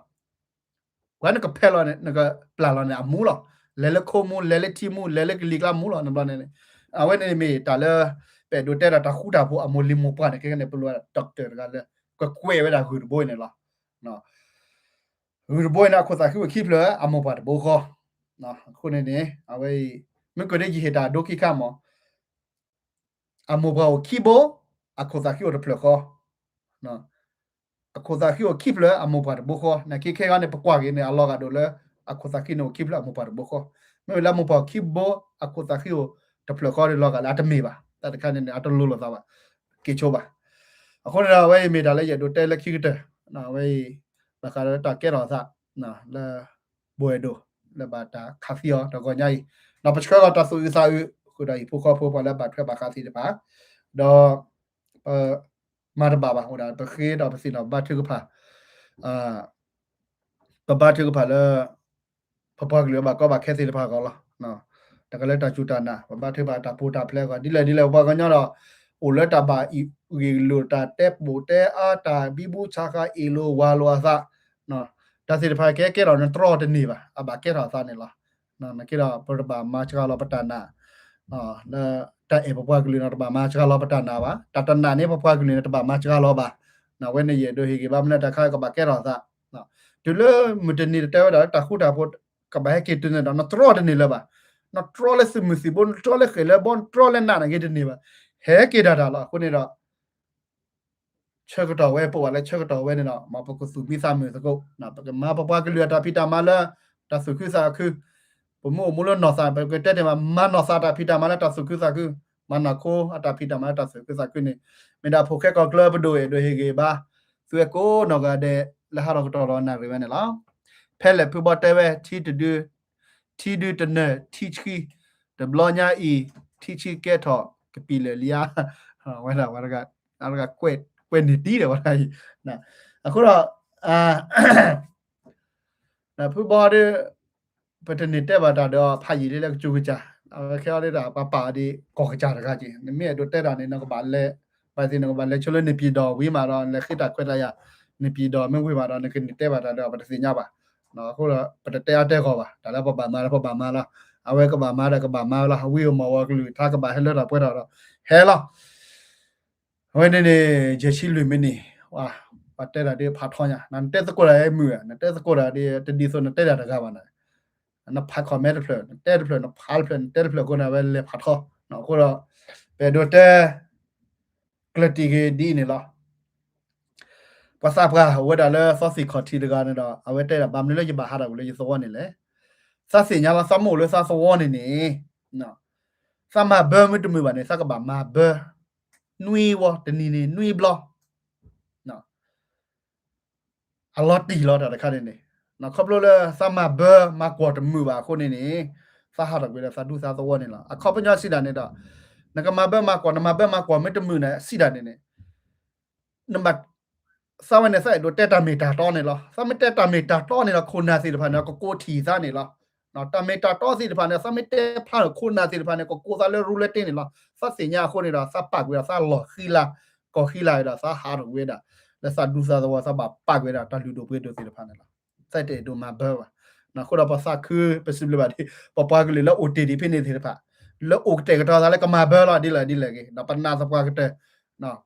wa ne ko phe lo ne ko pla lo ne amu lo le ko mu le ti mu le li kla mu lo ne ba ne a we ne me ta le pe do te da ta khu da bo amu li mu pa ne ke ne pu lo doctor ga le ko kwe we da gu de bo ne la no gu bo na ko sa ki keep le amu pa de bo ko no ko ne a we me ko de ji he da do ki ka mo amu ba o ki bo a ko sa ki o de ple ko no a ko sa ki o keep le amu pa de bo ko na ki ke ga ne pa kwa ge ne a lo ga do le a ko sa ki no keep le amu pa de bo ko me la amu pa keep bo a ko sa ki o de ple ko de lo ga la ta me ba ta ka ne a to lo lo sa ba ke cho ba a ko na we me da le ye do te le ki te na we ba ka ta ke ro sa na la bo e do le ba ta ka fi o to ko nyai na pa chka ga ta su sa u ko dai pu ko pu pa la ba thwa ba ka si de ba do ma da ba ho da ba khe da ba si da ba thu pa ba thu pa la pa pa ga le ba ko ba khe si de pa ko la no တကလည်းတချူတာနာဘာထေဘာတာပိုတာဖလဲကဒီလေဘာကညတော့အိုလက်တာပါအီရီလိုတာတက်ပိုတဲအာတာဘီဘူးချာခါအီလိုဝါလောသာနော်ဒါစီတဖာကဲတော့နော်တော့တနေပါအဘာကဲတော့သာနေလားနော်နကေတော့ပရဘာမာချကလောပတနာနာတာအေဘပွားကလေးနော်ဘာမာချကလောပတနာပါတတနာနေဘပွားကလေးနော်ဘာမာချကလောပါနော်ဝဲနေရဒိုဟီကဘာမနတခါကဘာကဲတော့သာနော်ဒီလိုမတနေတဲ့တော့တခုတာဖို့ကဘာကဲတနေတော့နော်တော့တနေလားပါနော် troll စမစီဘွန် troll ခဲလေဘွန် troll နာငေတနေပါဟဲကေဒါတာလားခုနေတော့ချက်ကတော့ဝဲပေါ်လာချက်ကတော့ဝဲနေတော့မပကုစုမိစာမျိုးစကုတ်နော်ပကမပပကလူတာဖီတာမလာတဆုခုစာခုပမိုမလို့နော်စာပကတက်တယ်မနော်စာတာဖီတာမလာတဆုခုစာခုမနကိုအတာဖီတာမလာတဆုခုစာခုနေမေဒါဖိုခဲကောကလပ်ဒိုရဒိုဟေဂေဘာဆွေကိုနော်ကတဲ့လဟာတော့တော်နာရဝဲနေလားဖဲလေပဘတဲဝဲတီတူတီဒူတနတီချီဒဘလညာအီတီချီကဲတော့ကပီလေလီယာဝဲလာဝရကကွဲနေတီးတယ်ဝါကြီးနော်အခုတော့နော်ဖူဘော်ဒီပတနေတဲ့ဘာတော့ဖာရီလေးလည်းကျူကြခဲရတာပါဒီကောကြတာကကြီးနမေတို့တဲ့တာနေတော့ဘာလဲပါစီနော်ဘာလဲချလို့နေပြည်တော်ဝေးမှာတော့လက်ခိတာခွဲလိုက်ရနေပြည်တော်မဝေးမှာတော့နေနေတဲ့ဘာတော့ပတစီညပါနော်အခုတော့ပတတဲတဲ့ခေါ်ပါဒါလည်းပပမာလားအဝဲကပမာတဲ့ကပမာလားဝေးမောဝကလူထားကပဟဲလတာပွဲတော့ဟဲလားဝဲနေဂျရှိလူမင်းနေဝါပတ်တဲ့တာဒီဖာထောညာနန်တဲ့စကောရဲမြူနတဲ့စကောရဲဒီတဒီဆိုနေတဲ့တာကပါနာနဖာခေါ်မဲတဲ့ဖလတဲ့ဖလနဖာဖလတဲ့ဖလကိုနာဝဲလေဖာထောနော်ခုတော့ဘယ်တော့တဲ့ကလတီဂေဒီနေလားပါစာပကဝဒါလဲဆော့စီခေါ်တီတကနေတော့အဝဲတဲ့ဗမ်လေရပါဟာတော့လေစောနေလေစစင်ညာလာစမို့လေစစောနေနေနော်စမဘမတမဘာနေစကဘာမာဘနွီဝတနီနေနွီဘလနော်အလော်တီလော်တာတခါနေနေနော်ခပ်လို့လေစမဘမကွာတမှုပါခုနေနေစဟာတော့လေစဒူစစောနေလားအခေါပညာစီတာနေတော့နကမဘမကွာနမဘမကွာမတမှုနေစီတာနေနေနံပါတ်စာဝနေဆိုင်တို့တက်တာမီတာတော့နေလားစမတက်တာမီတာတော့နေလားခုနာစီတဖာနော်ကိုထီစားနေလားနော်တမီတာတော့စီတဖာနဲ့စမတက်ဖာခုနာစီတဖာနဲ့ကိုစားလဲရူလက်တင်းနေလားစစင်ညာခုနေတာစပတ်ကွေစလော်ခီလာကိုခီလာရစဟာရဝေတာလက်စဒူစာတော့စပပတ်ကွေတာတလူတို့ပွေတို့စီတဖာနဲ့လားစိုက်တဲ့တို့မှာဘာနော်ခုတော့ပါစခုပစီဘလပါဒီပပကလေးလော OTD ဖိနေသေးတဖာလော OT ကတော့လည်းကမာဘလာဒီလာကေနော်ပနာစပွားကတဲ့နော်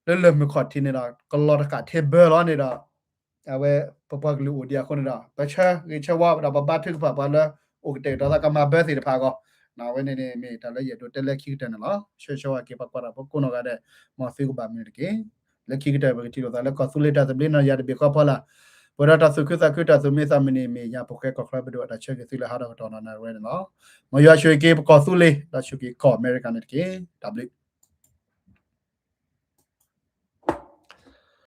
လဲမခေါ်တင်နေတာကလော်ကတေဘလောနေတာအဝဲပပကလူအိုဒီယာခွနေတာပချာရေချဝါဘာဘာทึกပါပါလာအိုကတဲ့ဒါကမဘဲစီတဖာကောနာဝဲနေနေမေတလည်းရတော့တက်လက်ခိတဲ့နော်ရှောဝါကေပပရာပကုနောကတဲ့မဖေကဘာမီကေလက်ခိတဲ့ဘကတီတော့လည်းကဆူလေတာစပလင်းရရဘေကဖလာ ဘောရတာစုခုစခုတာစုမေသမနီမေညာပိုခဲကောခရဘဒတာချက်စီလာဟာတော့တော်နာရဲနော်မရွှေကေကောစုလေဒါရှုကေကောအမေရိကန်နဲ့ကေ W